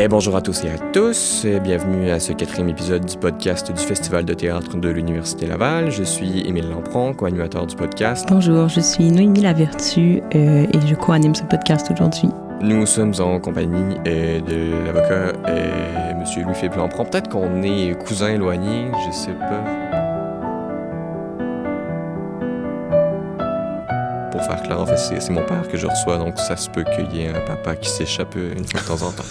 Et bonjour à tous et à tous, bienvenue à ce 4e épisode du podcast du Festival de théâtre de l'Université Laval. Je suis Émile Lampron, co-animateur du podcast. Bonjour, je suis Noémie Lavertu et je co-anime ce podcast aujourd'hui. Nous sommes en compagnie de l'avocat M. Louis-Philippe Lampron. Peut-être qu'on est cousins éloignés, je sais pas. Pour faire clair, en fait, c'est mon père que je reçois, donc ça se peut qu'il y ait un papa qui s'échappe une fois de temps en temps.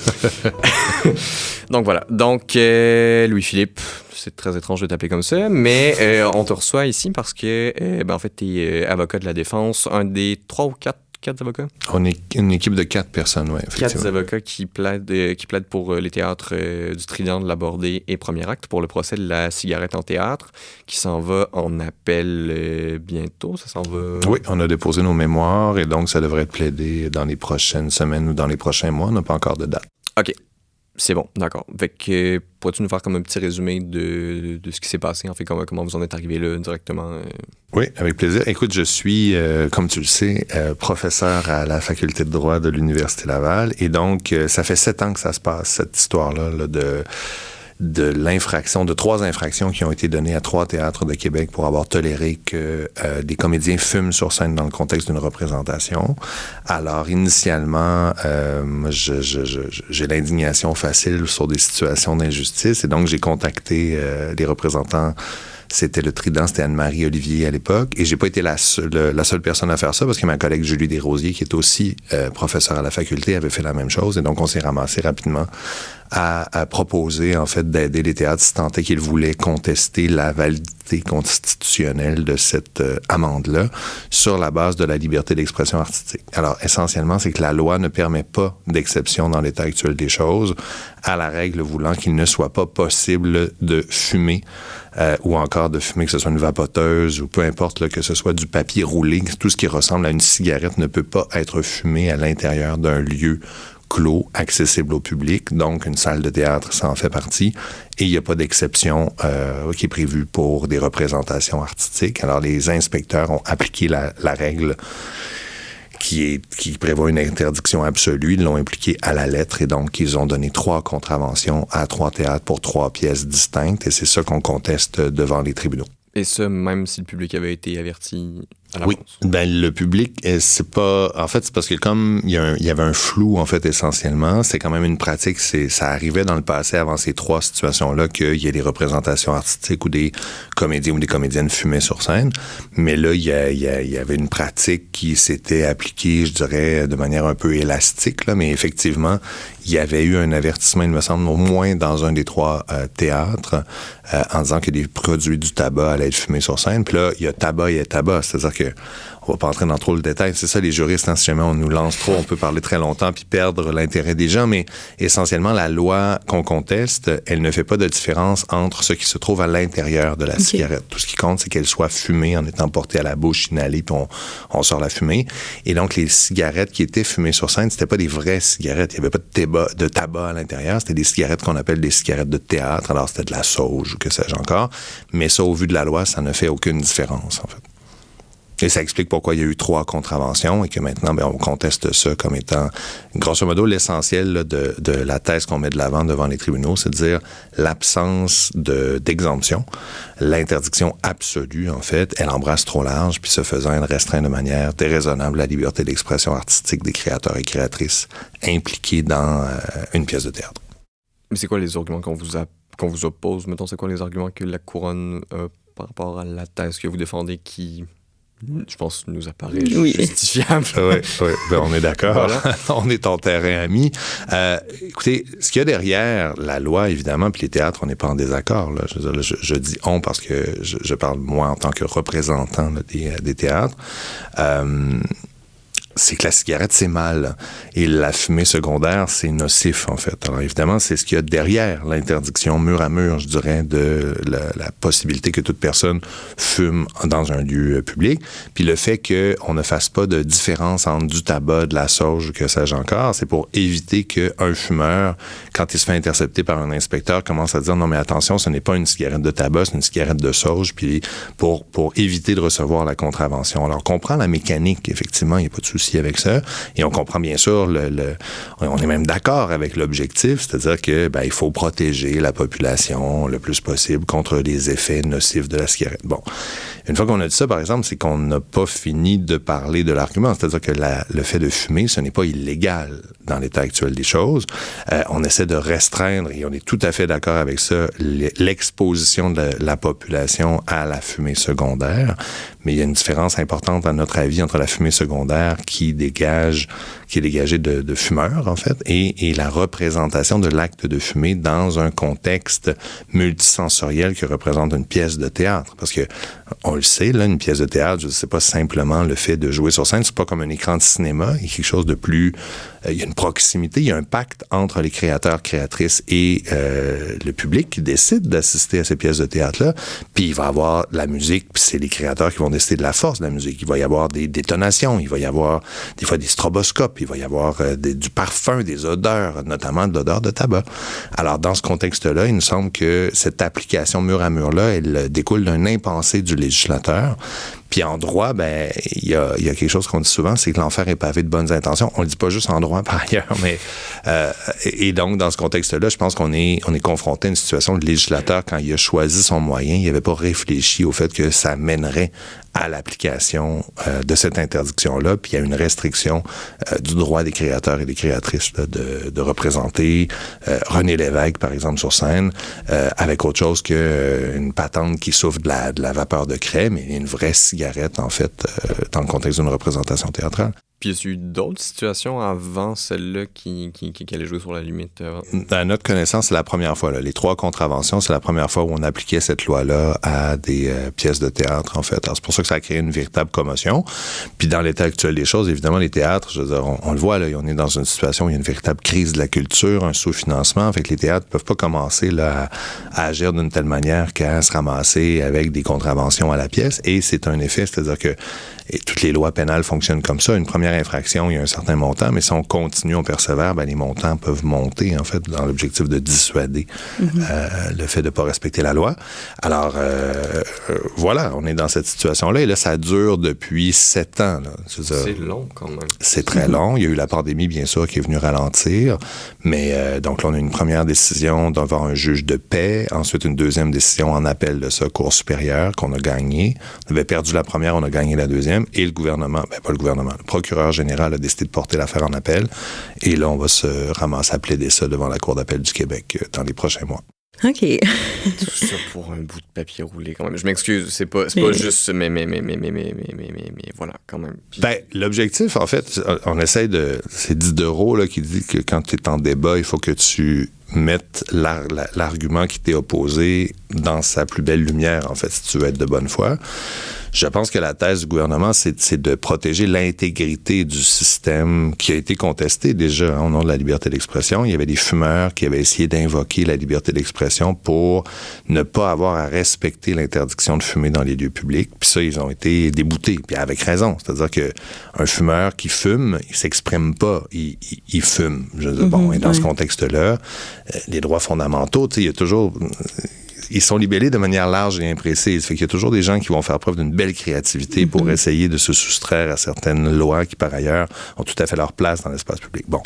Donc voilà. Donc, Louis-Philippe, c'est très étrange de t'appeler comme ça, mais on te reçoit ici parce que, en fait, tu es avocat de la défense, un des 3 ou 4 avocats? On est une équipe de 4 personnes, oui, effectivement. 4 avocats qui plaident pour les théâtres du Trident, de la Bordée et Premier Acte pour le procès de la cigarette en théâtre, qui s'en va en appel bientôt. Ça s'en va... Oui, on a déposé nos mémoires et donc ça devrait être plaidé dans les prochaines semaines ou dans les prochains mois. On n'a pas encore de date. OK. C'est bon, d'accord. Fait que, pourrais-tu nous faire comme un petit résumé de ce qui s'est passé, en fait, comment vous en êtes arrivé là directement? Oui, avec plaisir. Écoute, je suis, comme tu le sais, professeur à la faculté de droit de l'Université Laval et donc, ça fait 7 ans que ça se passe, cette histoire-là là, de l'infraction, de 3 infractions qui ont été données à 3 théâtres de Québec pour avoir toléré que des comédiens fument sur scène dans le contexte d'une représentation. Alors, initialement, j'ai l'indignation facile sur des situations d'injustice et donc j'ai contacté les représentants. C'était le Trident, c'était Anne-Marie Olivier à l'époque. Et j'ai pas été la seule personne à faire ça parce que ma collègue Julie Desrosiers, qui est aussi professeure à la faculté, avait fait la même chose. Et donc, on s'est ramassé rapidement à proposer, en fait, d'aider les théâtres si tant est qu'ils voulaient contester la validité constitutionnelle de cette amende-là sur la base de la liberté d'expression artistique. Alors, essentiellement, c'est que la loi ne permet pas d'exception dans l'état actuel des choses à la règle voulant qu'il ne soit pas possible de fumer ou encore de fumer, que ce soit une vapoteuse ou peu importe, là, que ce soit du papier roulé, tout ce qui ressemble à une cigarette ne peut pas être fumé à l'intérieur d'un lieu clos, accessible au public. Donc, une salle de théâtre, ça en fait partie. Et il n'y a pas d'exception qui est prévue pour des représentations artistiques. Alors, les inspecteurs ont appliqué la règle qui prévoit une interdiction absolue. Ils l'ont impliquée à la lettre et donc, ils ont donné 3 contraventions à 3 théâtres pour 3 pièces distinctes. Et c'est ça qu'on conteste devant les tribunaux. Et ça, même si le public avait été averti à l'avance? Oui, ben le public, c'est pas... En fait, c'est parce que comme il y avait un flou, en fait, essentiellement, c'est quand même une pratique, ça arrivait dans le passé, avant ces 3 situations-là, qu'il y ait des représentations artistiques où des comédiens ou des comédiennes fumaient sur scène. Mais là, il y avait une pratique qui s'était appliquée, je dirais, de manière un peu élastique, là, mais effectivement, il y avait eu un avertissement, il me semble, au moins dans un des 3 théâtres, en disant que des produits du tabac allaient être fumés sur scène. Puis là, il y a tabac et tabac, c'est-à-dire que on va pas entrer dans trop le détail. C'est ça, les juristes, hein, si jamais on nous lance trop, on peut parler très longtemps puis perdre l'intérêt des gens, mais essentiellement, la loi qu'on conteste, elle ne fait pas de différence entre ce qui se trouve à l'intérieur de la cigarette. Tout ce qui compte, c'est qu'elle soit fumée en étant portée à la bouche, inhalée, puis on sort la fumée. Et donc, les cigarettes qui étaient fumées sur scène, c'était pas des vraies cigarettes. Il n'y avait pas de tabac à l'intérieur. C'était des cigarettes qu'on appelle des cigarettes de théâtre. Alors, c'était de la sauge ou que sais-je encore. Mais ça, au vu de la loi, ça ne fait aucune différence, en fait. Et ça explique pourquoi il y a eu 3 contraventions et que maintenant, on conteste ça comme étant, grosso modo, l'essentiel là, de la thèse qu'on met de l'avant devant les tribunaux, c'est de dire l'absence d'exemption, l'interdiction absolue, en fait, elle embrasse trop large, puis ce faisant, elle restreint de manière déraisonnable la liberté d'expression artistique des créateurs et créatrices impliqués dans une pièce de théâtre. Mais c'est quoi les arguments qu'on vous oppose? Mettons, c'est quoi les arguments que la couronne a par rapport à la thèse que vous défendez qui... je pense, nous apparaît justifiable. Oui, ben, on est d'accord. Voilà. On est en terrain ami. Écoutez, ce qu'il y a derrière la loi, évidemment, puis les théâtres, on n'est pas en désaccord. Là. Je dis « on » parce que je parle, moi, en tant que représentant là, des théâtres. C'est que la cigarette, c'est mal. Et la fumée secondaire, c'est nocif, en fait. Alors, évidemment, c'est ce qu'il y a derrière l'interdiction, mur à mur, je dirais, de la possibilité que toute personne fume dans un lieu public. Puis le fait qu'on ne fasse pas de différence entre du tabac, de la sauge, que sais-je encore, c'est pour éviter qu'un fumeur, quand il se fait intercepter par un inspecteur, commence à dire « Non, mais attention, ce n'est pas une cigarette de tabac, c'est une cigarette de sauge. » Puis pour éviter de recevoir la contravention. Alors, on comprend la mécanique, effectivement, il n'y a pas de souci. souci avec ça. Et on comprend bien sûr, on est même d'accord avec l'objectif, c'est-à-dire que il faut protéger la population le plus possible contre les effets nocifs de la cigarette. Bon, une fois qu'on a dit ça, par exemple, c'est qu'on n'a pas fini de parler de l'argument, c'est-à-dire que le fait de fumer, ce n'est pas illégal dans l'état actuel des choses. On essaie de restreindre, et on est tout à fait d'accord avec ça, l'exposition de la population à la fumée secondaire. Mais il y a une différence importante, à notre avis, entre la fumée secondaire qui est dégagée de fumeurs, en fait, et la représentation de l'acte de fumer dans un contexte multisensoriel que représente une pièce de théâtre. Parce que, on le sait, là, une pièce de théâtre, c'est pas simplement le fait de jouer sur scène, c'est pas comme un écran de cinéma, il y a quelque chose de plus... il y a une proximité, il y a un pacte entre les créateurs, créatrices et le public qui décide d'assister à ces pièces de théâtre-là. Puis il va y avoir la musique, puis c'est les créateurs qui vont décider de la force de la musique. Il va y avoir des détonations, il va y avoir des fois des stroboscopes, il va y avoir du parfum, des odeurs, notamment de l'odeur de tabac. Alors, dans ce contexte-là, il nous semble que cette application mur à mur-là, elle découle d'un impensé du législateur. Puis en droit, il y a quelque chose qu'on dit souvent, c'est que l'enfer est pavé de bonnes intentions. On le dit pas juste en droit par ailleurs, mais et donc dans ce contexte-là, je pense qu'on est confronté à une situation où le législateur, quand il a choisi son moyen, il n'avait pas réfléchi au fait que ça mènerait à l'application de cette interdiction-là, puis il y a une restriction du droit des créateurs et des créatrices là, de représenter René Lévesque, par exemple, sur scène, avec autre chose qu'une patente qui souffle de la vapeur de craie, mais une vraie cigarette, en fait, dans le contexte d'une représentation théâtrale. Puis, y a eu d'autres situations avant celle-là qui allait jouer sur la limite? À notre connaissance, c'est la première fois. Là. Les 3 contraventions, c'est la première fois où on appliquait cette loi-là à des pièces de théâtre, en fait. Alors, c'est pour ça que ça a créé une véritable commotion. Puis, dans l'état actuel des choses, évidemment, les théâtres, je veux dire, on le voit, là, on est dans une situation où il y a une véritable crise de la culture, un sous-financement. Fait que les théâtres ne peuvent pas commencer là, à agir d'une telle manière qu'à se ramasser avec des contraventions à la pièce. Et c'est un effet, c'est-à-dire que toutes les lois pénales fonctionnent comme ça. Une première infraction, il y a un certain montant, mais si on continue, on persévère, les montants peuvent monter, en fait, dans l'objectif de dissuader le fait de ne pas respecter la loi. Alors, voilà, on est dans cette situation-là, et là, ça dure depuis 7 ans. Là. C'est long, quand même. C'est très long. Il y a eu la pandémie, bien sûr, qui est venue ralentir, mais donc là, on a une première décision devant un juge de paix, ensuite une deuxième décision en appel de ça, Cour supérieure, qu'on a gagné. On avait perdu la première, on a gagné la deuxième. Et le gouvernement, pas le gouvernement, le procureur général a décidé de porter l'affaire en appel. Et là, on va se ramasser à plaider ça devant la Cour d'appel du Québec dans les prochains mois. OK. Tout ça pour un bout de papier roulé, quand même. Je m'excuse, c'est pas juste... Mais voilà, quand même. Puis... l'objectif, en fait, on essaie de... C'est Diderot là, qui dit que quand tu es en débat, il faut que tu mettes l'argument qui t'est opposé dans sa plus belle lumière, en fait, si tu veux être de bonne foi. Je pense que la thèse du gouvernement, c'est de protéger l'intégrité du système qui a été contesté déjà au nom de la liberté d'expression. Il y avait des fumeurs qui avaient essayé d'invoquer la liberté d'expression pour ne pas avoir à respecter l'interdiction de fumer dans les lieux publics. Puis ça, ils ont été déboutés, puis avec raison. C'est-à-dire qu'un fumeur qui fume, il s'exprime pas, il fume. Je veux dire, bon, et dans ce contexte-là, les droits fondamentaux, tu sais, il y a toujours... Ils sont libellés de manière large et imprécise. Fait qu'il y a toujours des gens qui vont faire preuve d'une belle créativité pour essayer de se soustraire à certaines lois qui, par ailleurs, ont tout à fait leur place dans l'espace public. Bon.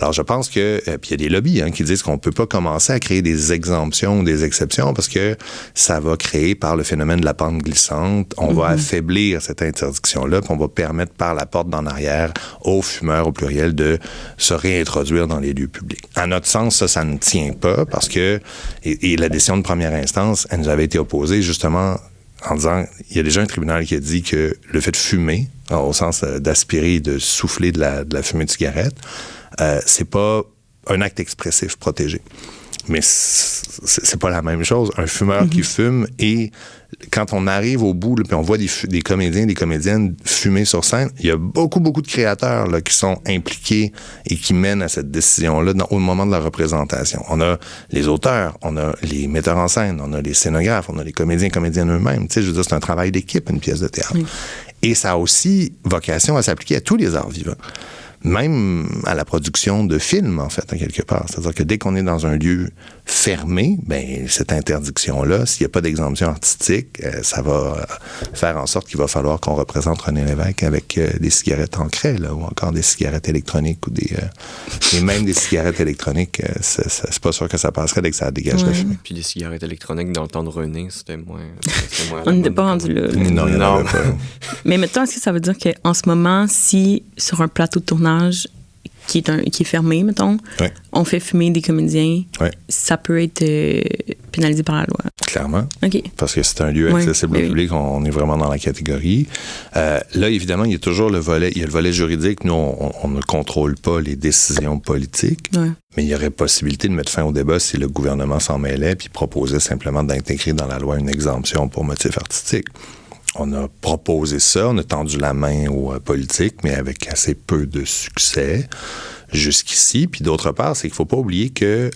Alors, je pense que... puis il y a des lobbies qui disent qu'on peut pas commencer à créer des exemptions ou des exceptions parce que ça va créer, par le phénomène de la pente glissante, on va affaiblir cette interdiction-là, puis on va permettre par la porte d'en arrière aux fumeurs, au pluriel, de se réintroduire dans les lieux publics. À notre sens, ça ne tient pas parce que... Et la décision de première instance, elle nous avait été opposée justement en disant, il y a déjà un tribunal qui a dit que le fait de fumer, au sens d'aspirer et de souffler de la fumée de cigarette, c'est pas un acte expressif protégé. Mais c'est pas la même chose. Un fumeur qui fume, et quand on arrive au bout, puis on voit des comédiens, des comédiennes fumer sur scène, il y a beaucoup de créateurs là, qui sont impliqués et qui mènent à cette décision-là au moment de la représentation. On a les auteurs, on a les metteurs en scène, on a les scénographes, on a les comédiens et comédiennes eux-mêmes. Tu sais, je veux dire, c'est un travail d'équipe, une pièce de théâtre. Oui. Et ça a aussi vocation à s'appliquer à tous les arts vivants. Même à la production de films, en fait, en quelque part. C'est-à-dire que dès qu'on est dans un lieu fermé, ben cette interdiction-là, s'il n'y a pas d'exemption artistique, ça va faire en sorte qu'il va falloir qu'on représente René Lévesque avec des cigarettes en craie, là, ou encore des cigarettes électroniques, ou et même des cigarettes électroniques, c'est pas sûr que ça passerait dès que ça dégage la fumée. Puis les cigarettes électroniques, dans le temps de René, c'était moins On n'était pas rendu là. Non. Mais maintenant, est-ce que ça veut dire qu'en ce moment, si sur un plateau de tournage qui est fermé, mettons, on fait fumer des comédiens, ça peut être pénalisé par la loi? Clairement. OK. Parce que c'est un lieu accessible au public, on est vraiment dans la catégorie. Là, évidemment, il y a toujours le volet juridique. Nous, on ne contrôle pas les décisions politiques, mais il y aurait possibilité de mettre fin au débat si le gouvernement s'en mêlait puis proposait simplement d'intégrer dans la loi une exemption pour motif artistique. On a proposé ça, on a tendu la main aux politiques, mais avec assez peu de succès jusqu'ici. Puis d'autre part, c'est qu'il ne faut pas oublier que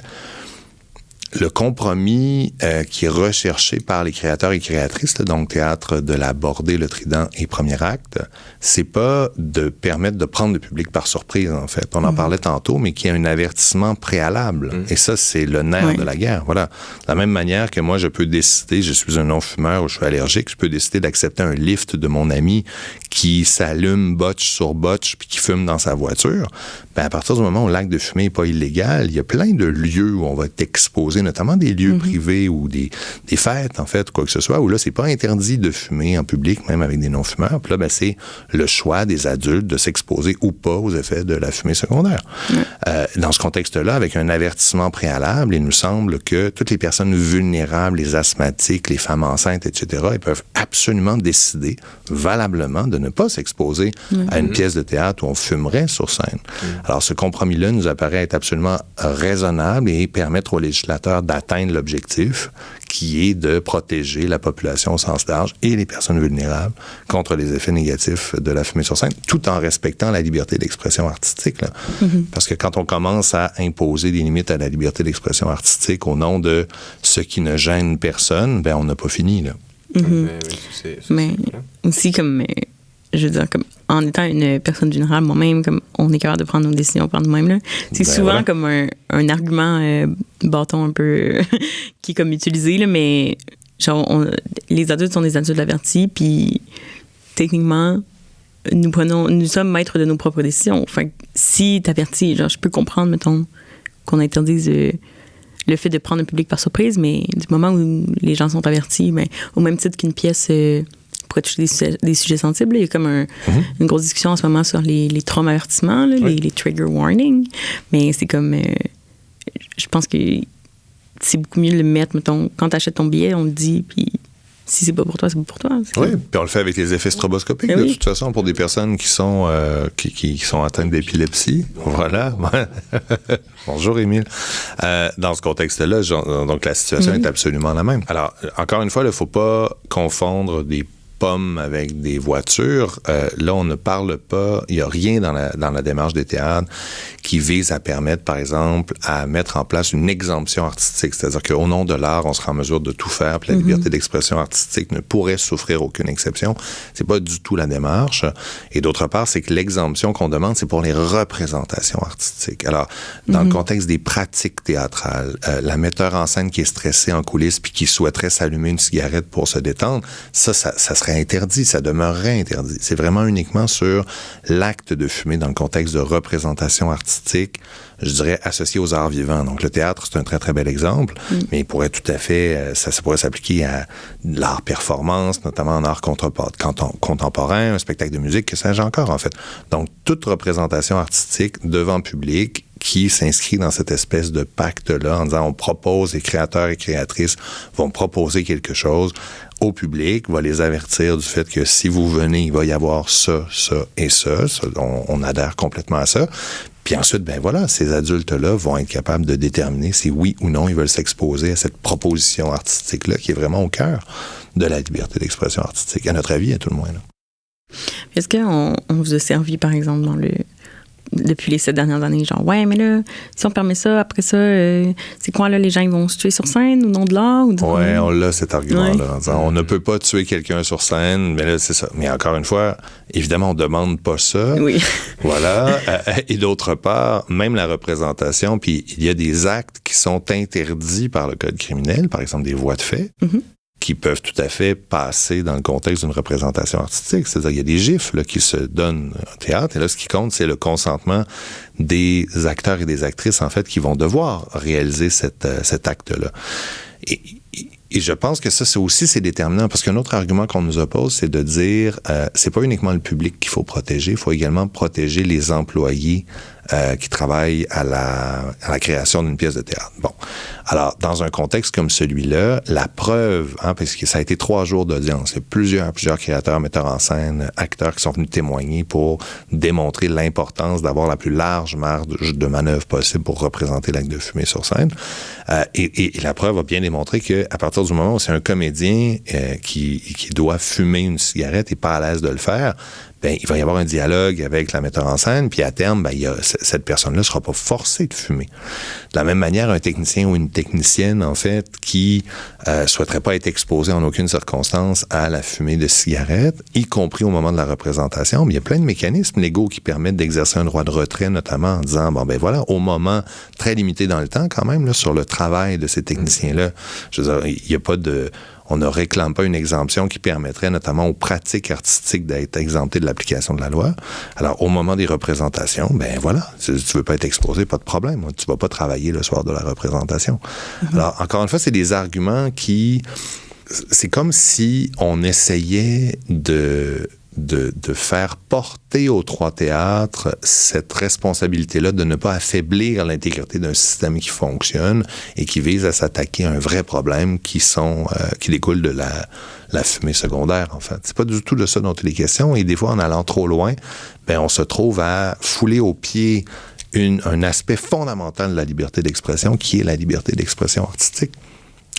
le compromis qui est recherché par les créateurs et créatrices, là, donc Théâtre de la Bordée, Le Trident et Premier Acte, c'est pas de permettre de prendre le public par surprise, en fait. On en parlait tantôt, mais qu'il y a un avertissement préalable. Et ça, c'est le nerf de la guerre. Voilà. De la même manière que moi, je peux décider, je suis un non-fumeur ou je suis allergique, je peux décider d'accepter un lift de mon ami qui s'allume botch sur botch puis qui fume dans sa voiture. Ben, à partir du moment où l'acte de fumer n'est pas illégal, il y a plein de lieux où on va t'exposer, notamment des lieux privés ou des fêtes, en fait, quoi que ce soit, où là, c'est pas interdit de fumer en public, même avec des non-fumeurs. Puis là, ben, c'est le choix des adultes de s'exposer ou pas aux effets de la fumée secondaire. Dans ce contexte-là, avec un avertissement préalable, il nous semble que toutes les personnes vulnérables, les asthmatiques, les femmes enceintes, etc., ils peuvent absolument décider valablement de ne pas s'exposer à une pièce de théâtre où on fumerait sur scène. Alors, ce compromis-là nous apparaît être absolument raisonnable et permettre aux législateurs d'atteindre l'objectif qui est de protéger la population au sens large et les personnes vulnérables contre les effets négatifs de la fumée sur scène, tout en respectant la liberté d'expression artistique. Là. Parce que quand on commence à imposer des limites à la liberté d'expression artistique au nom de ce qui ne gêne personne, ben on n'a pas fini, là. Mais aussi, comme je veux dire, comme en étant une personne vulnérable, moi-même, comme on est capable de prendre nos décisions par nous-mêmes, là. C'est souvent comme un argument bâton un peu qui est comme utilisé, là, mais genre, les adultes sont des adultes avertis, puis techniquement, nous sommes maîtres de nos propres décisions. Enfin, si t'avertis, genre, je peux comprendre, mettons, qu'on interdise le fait de prendre un public par surprise, mais du moment où les gens sont avertis, ben, au même titre qu'une pièce pourrait toucher des sujets sensibles, il y a comme une grosse discussion en ce moment sur les trauma-avertissements, les trigger warnings, mais c'est comme... je pense que c'est beaucoup mieux de le mettre, mettons, quand tu achètes ton billet, on le dit, puis si c'est pas pour toi, c'est pas pour toi. Oui, puis on le fait avec les effets stroboscopiques, de toute façon, pour des personnes qui sont atteintes d'épilepsie. Voilà. Bonjour, Émile. Dans ce contexte-là, donc la situation est absolument la même. Alors, encore une fois, il ne faut pas confondre des pommes avec des voitures. Là, on ne parle pas, il n'y a rien dans la démarche des théâtres qui vise à permettre, par exemple, à mettre en place une exemption artistique. C'est-à-dire qu'au nom de l'art, on sera en mesure de tout faire, puis la liberté d'expression artistique ne pourrait souffrir aucune exception. C'est pas du tout la démarche. Et d'autre part, c'est que l'exemption qu'on demande, c'est pour les représentations artistiques. Alors, dans le contexte des pratiques théâtrales, la metteur en scène qui est stressée en coulisses puis qui souhaiterait s'allumer une cigarette pour se détendre, ça serait interdit, ça demeurerait interdit. C'est vraiment uniquement sur l'acte de fumer dans le contexte de représentation artistique, je dirais associé aux arts vivants. Donc le théâtre, c'est un très très bel exemple, mais il pourrait tout à fait, ça pourrait s'appliquer à l'art performance, notamment en art contemporain, un spectacle de musique, que sais-je encore en fait. Donc toute représentation artistique devant public qui s'inscrit dans cette espèce de pacte-là en disant on propose, les créateurs et créatrices vont proposer quelque chose au public, va les avertir du fait que si vous venez, il va y avoir ça, ça et ça. On adhère complètement à ça. Puis ensuite, ben voilà, ces adultes-là vont être capables de déterminer si oui ou non ils veulent s'exposer à cette proposition artistique-là qui est vraiment au cœur de la liberté d'expression artistique, à notre avis, à tout le moins. Là. Est-ce qu'on vous a servi, par exemple, depuis les 7 dernières années, genre, ouais, mais là, si on permet ça, après ça, c'est quoi, là, les gens, ils vont se tuer sur scène au nom de l'art? Ouais, on a cet argument-là. Ouais. On ne peut pas tuer quelqu'un sur scène, mais là, c'est ça. Mais encore une fois, évidemment, on demande pas ça. Oui. Voilà. Et d'autre part, même la représentation, puis il y a des actes qui sont interdits par le code criminel, par exemple des voies de fait. Mm-hmm. Qui peuvent tout à fait passer dans le contexte d'une représentation artistique. C'est-à-dire qu'il y a des gifs là, qui se donnent au théâtre, et là, ce qui compte, c'est le consentement des acteurs et des actrices, en fait, qui vont devoir réaliser cet acte-là. Et je pense que ça, c'est déterminant, parce qu'un autre argument qu'on nous oppose, c'est de dire, c'est pas uniquement le public qu'il faut protéger, il faut également protéger les employés qui travaillent à la création d'une pièce de théâtre. Bon. Alors, dans un contexte comme celui-là, la preuve, parce que ça a été 3 jours d'audience, il y a plusieurs créateurs, metteurs en scène, acteurs qui sont venus témoigner pour démontrer l'importance d'avoir la plus large marge de manœuvre possible pour représenter l'acte de fumée sur scène. Et la preuve a bien démontré qu'à partir du moment où c'est un comédien qui doit fumer une cigarette et pas à l'aise de le faire, ben, il va y avoir un dialogue avec la metteur en scène, puis à terme, ben, cette personne-là ne sera pas forcée de fumer. De la même manière, un technicien ou une technicienne, en fait, qui souhaiterait pas être exposé en aucune circonstance à la fumée de cigarette, y compris au moment de la représentation, mais il y a plein de mécanismes légaux qui permettent d'exercer un droit de retrait, notamment en disant, bon, ben voilà, au moment très limité dans le temps, quand même, là, sur le travail de ces techniciens-là, je veux dire, il n'y a pas de... On ne réclame pas une exemption qui permettrait notamment aux pratiques artistiques d'être exemptées de l'application de la loi. Alors, au moment des représentations, ben voilà, tu veux pas être exposé, pas de problème. Tu vas pas travailler le soir de la représentation. Mm-hmm. Alors, encore une fois, c'est des arguments qui... C'est comme si on essayait de faire porter aux 3 théâtres cette responsabilité-là de ne pas affaiblir l'intégrité d'un système qui fonctionne et qui vise à s'attaquer à un vrai problème qui découle de la fumée secondaire, en fait. C'est pas du tout de ça dont il est question, et des fois, en allant trop loin, ben, on se trouve à fouler aux pieds un aspect fondamental de la liberté d'expression, qui est la liberté d'expression artistique,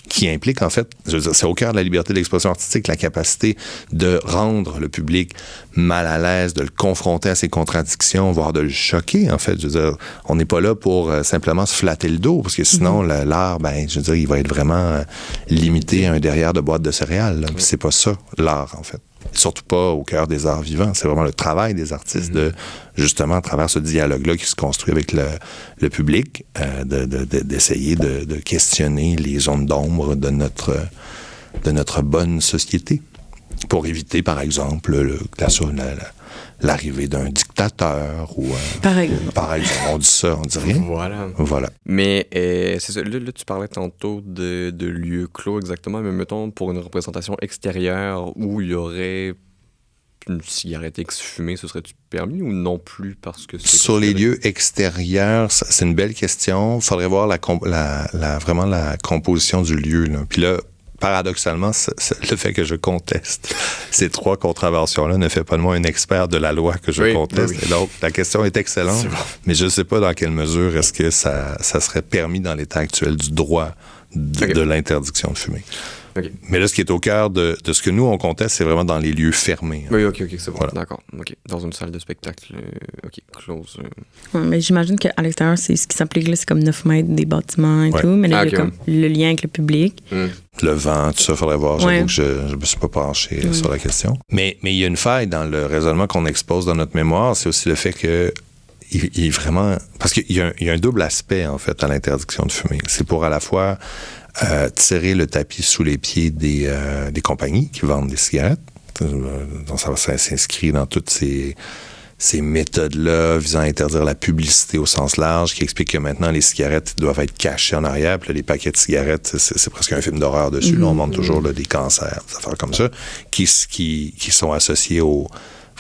qui implique, en fait, je veux dire, c'est au cœur de la liberté d'expression artistique, la capacité de rendre le public mal à l'aise, de le confronter à ses contradictions, voire de le choquer, en fait. Je veux dire, on n'est pas là pour simplement se flatter le dos, parce que sinon, l'art, ben, je veux dire, il va être vraiment limité à un derrière de boîte de céréales. Là. C'est pas ça, l'art, en fait. Surtout pas au cœur des arts vivants. C'est vraiment le travail des artistes de, justement, à travers ce dialogue-là qui se construit avec le public, d'essayer de questionner les zones d'ombre de notre bonne société. Pour éviter, par exemple, l'arrivée d'un dictateur ou... Par exemple. On dit ça, on dit rien. Voilà. Mais c'est ça, là, tu parlais tantôt de lieux clos exactement, mais mettons pour une représentation extérieure où il y aurait une cigarette ex-fumée, ce serait-tu permis ou non plus parce que c'est... Sur les lieux extérieurs, c'est une belle question. Il faudrait voir vraiment la composition du lieu. Là. Puis là, paradoxalement, le fait que je conteste ces 3 contraventions-là ne fait pas de moi un expert de la loi que je conteste. Oui. Et donc, la question est excellente, mais je ne sais pas dans quelle mesure est-ce que ça serait permis dans l'état actuel du droit de l'interdiction de fumer. Okay. Mais là, ce qui est au cœur de ce que nous, on conteste, c'est vraiment dans les lieux fermés. Oui, OK, c'est bon. Voilà. D'accord. OK. Dans une salle de spectacle, OK, close. Mais j'imagine qu'à l'extérieur, c'est ce qui s'applique là, c'est comme 9 mètres des bâtiments et tout, mais là, il y a comme le lien avec le public. Le vent, tout ça, il faudrait voir. J'avoue que je ne me suis pas penché sur la question. Mais il y a une faille dans le raisonnement qu'on expose dans notre mémoire, c'est aussi le fait que il vraiment... Parce qu'il y a un double aspect, en fait, à l'interdiction de fumer. C'est pour à la fois... tirer le tapis sous les pieds des compagnies qui vendent des cigarettes. Donc ça s'inscrit dans toutes ces méthodes-là visant à interdire la publicité au sens large, qui explique que maintenant les cigarettes doivent être cachées en arrière, puis là, les paquets de cigarettes, c'est presque un film d'horreur dessus. Là, on montre toujours là, des cancers, des affaires comme ça, qui sont associés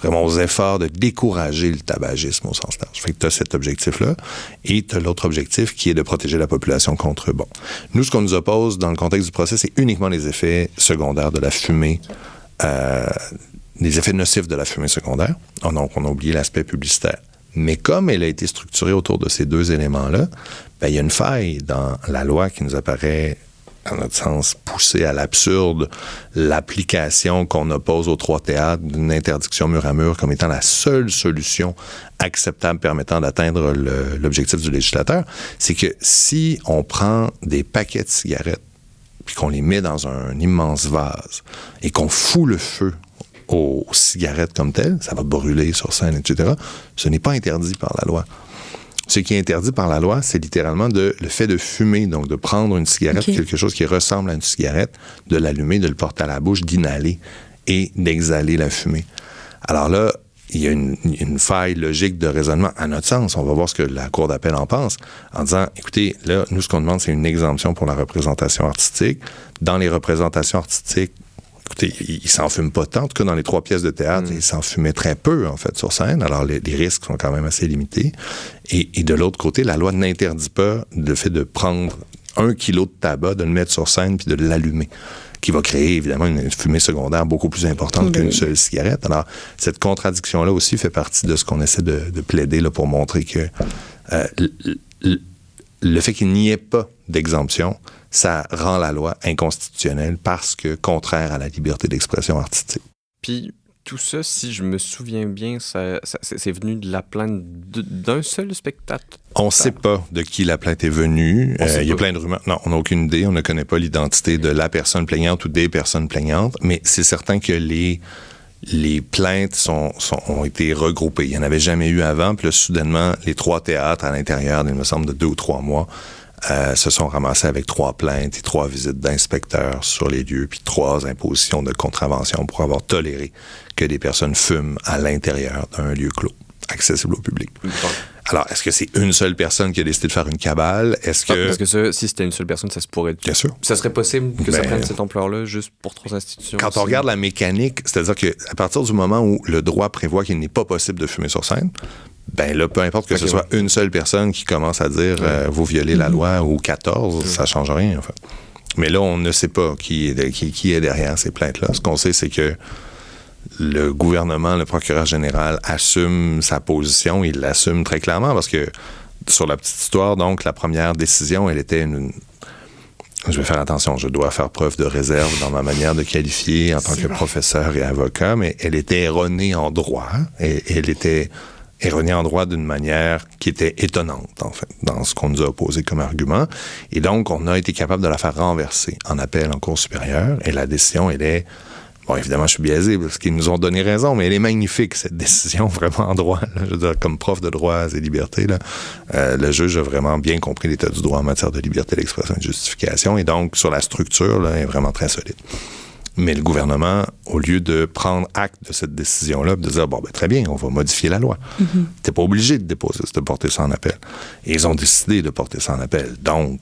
vraiment aux efforts de décourager le tabagisme au sens large. Fait que tu as cet objectif-là, et tu as l'autre objectif qui est de protéger la population contre eux. Bon. Nous, ce qu'on nous oppose dans le contexte du procès, c'est uniquement les effets secondaires de la fumée, les effets nocifs de la fumée secondaire. Donc, on a oublié l'aspect publicitaire. Mais comme elle a été structurée autour de ces 2 éléments-là, ben, il y a une faille dans la loi qui nous apparaît, à notre sens, pousser à l'absurde l'application qu'on oppose aux 3 théâtres d'une interdiction mur à mur comme étant la seule solution acceptable permettant d'atteindre l'objectif du législateur, c'est que si on prend des paquets de cigarettes puis qu'on les met dans un immense vase et qu'on fout le feu aux cigarettes comme telles, ça va brûler sur scène, etc., ce n'est pas interdit par la loi. Ce qui est interdit par la loi, c'est littéralement le fait de fumer, donc de prendre une cigarette, quelque chose qui ressemble à une cigarette, de l'allumer, de le porter à la bouche, d'inhaler et d'exhaler la fumée. Alors là, il y a une faille logique de raisonnement, à notre sens. On va voir ce que la Cour d'appel en pense, en disant, écoutez, là, nous, ce qu'on demande, c'est une exemption pour la représentation artistique. Dans les représentations artistiques, écoutez, il s'en fume pas tant. En tout cas, dans les 3 pièces de théâtre, il s'en fumait très peu, en fait, sur scène. Alors, les risques sont quand même assez limités. Et de l'autre côté, la loi n'interdit pas le fait de prendre 1 kilo de tabac, de le mettre sur scène puis de l'allumer, qui va créer, évidemment, une fumée secondaire beaucoup plus importante qu'une seule cigarette. Alors, cette contradiction-là aussi fait partie de ce qu'on essaie de plaider là, pour montrer que le fait qu'il n'y ait pas d'exemption, ça rend la loi inconstitutionnelle parce que contraire à la liberté d'expression artistique. Puis tout ça, si je me souviens bien, c'est venu de la plainte d'un seul spectateur? On ne sait pas de qui la plainte est venue. Il y a plein de rumeurs. Non, on n'a aucune idée. On ne connaît pas l'identité de la personne plaignante ou des personnes plaignantes, mais c'est certain que les plaintes ont été regroupées. Il n'y en avait jamais eu avant. Puis là, soudainement, les 3 théâtres à l'intérieur, il me semble, de 2 ou 3 mois, se sont ramassés avec 3 plaintes et 3 visites d'inspecteurs sur les lieux, puis 3 impositions de contravention pour avoir toléré que des personnes fument à l'intérieur d'un lieu clos, accessible au public. Alors, est-ce que c'est une seule personne qui a décidé de faire une cabale? Est-ce que... Parce que ça, si c'était une seule personne, ça se pourrait... Bien sûr. Ça serait possible que ça prenne cette ampleur-là juste pour 3 institutions? Quand on regarde la mécanique, c'est-à-dire qu'à partir du moment où le droit prévoit qu'il n'est pas possible de fumer sur scène, ben là, peu importe que ce soit une seule personne qui commence à dire vous violez la loi ou 14, ça change rien, en fait. Mais là, on ne sait pas qui est derrière ces plaintes-là. Ce qu'on sait, c'est que le gouvernement, le procureur général assume sa position, il l'assume très clairement parce que sur la petite histoire, donc, la première décision, elle était je vais faire attention, je dois faire preuve de réserve dans ma manière de qualifier en tant que professeur et avocat, mais elle était erronée en droit et elle était erronée en droit d'une manière qui était étonnante, en fait, dans ce qu'on nous a opposé comme argument. Et donc, on a été capable de la faire renverser en appel en Cour supérieure. Et la décision, elle est... Bon, évidemment, je suis biaisé parce qu'ils nous ont donné raison, mais elle est magnifique, cette décision, vraiment en droit. Là. Je veux dire, comme prof de droit et liberté, là, le juge a vraiment bien compris l'état du droit en matière de liberté d'expression et de justification. Et donc, sur la structure, là, elle est vraiment très solide. Mais le gouvernement, au lieu de prendre acte de cette décision-là, de dire, bon, ben, très bien, on va modifier la loi. T'es pas obligé de porter ça en appel. Et ils ont décidé de porter ça en appel. Donc,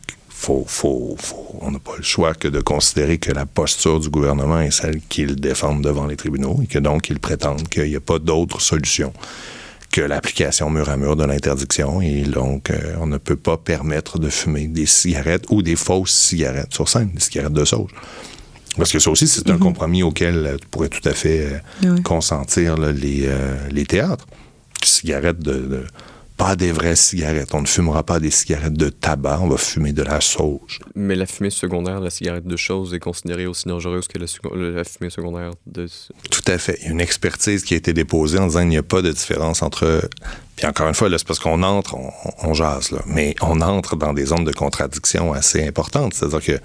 on n'a pas le choix que de considérer que la posture du gouvernement est celle qu'ils défendent devant les tribunaux et que donc ils prétendent qu'il n'y a pas d'autre solution que l'application mur à mur de l'interdiction. Et donc, on ne peut pas permettre de fumer des cigarettes ou des fausses cigarettes sur scène, des cigarettes de sauge. Parce que ça aussi, c'est un compromis auquel pourraient tout à fait consentir là, les théâtres. Cigarettes pas des vraies cigarettes. On ne fumera pas des cigarettes de tabac, on va fumer de la sauge. Mais la fumée secondaire de la cigarette de chose est considérée aussi dangereuse que la fumée secondaire de... Tout à fait. Il y a une expertise qui a été déposée en disant qu'il n'y a pas de différence entre... Puis encore une fois, là, c'est parce qu'on entre, on jase, là, mais on entre dans des zones de contradiction assez importantes. C'est-à-dire que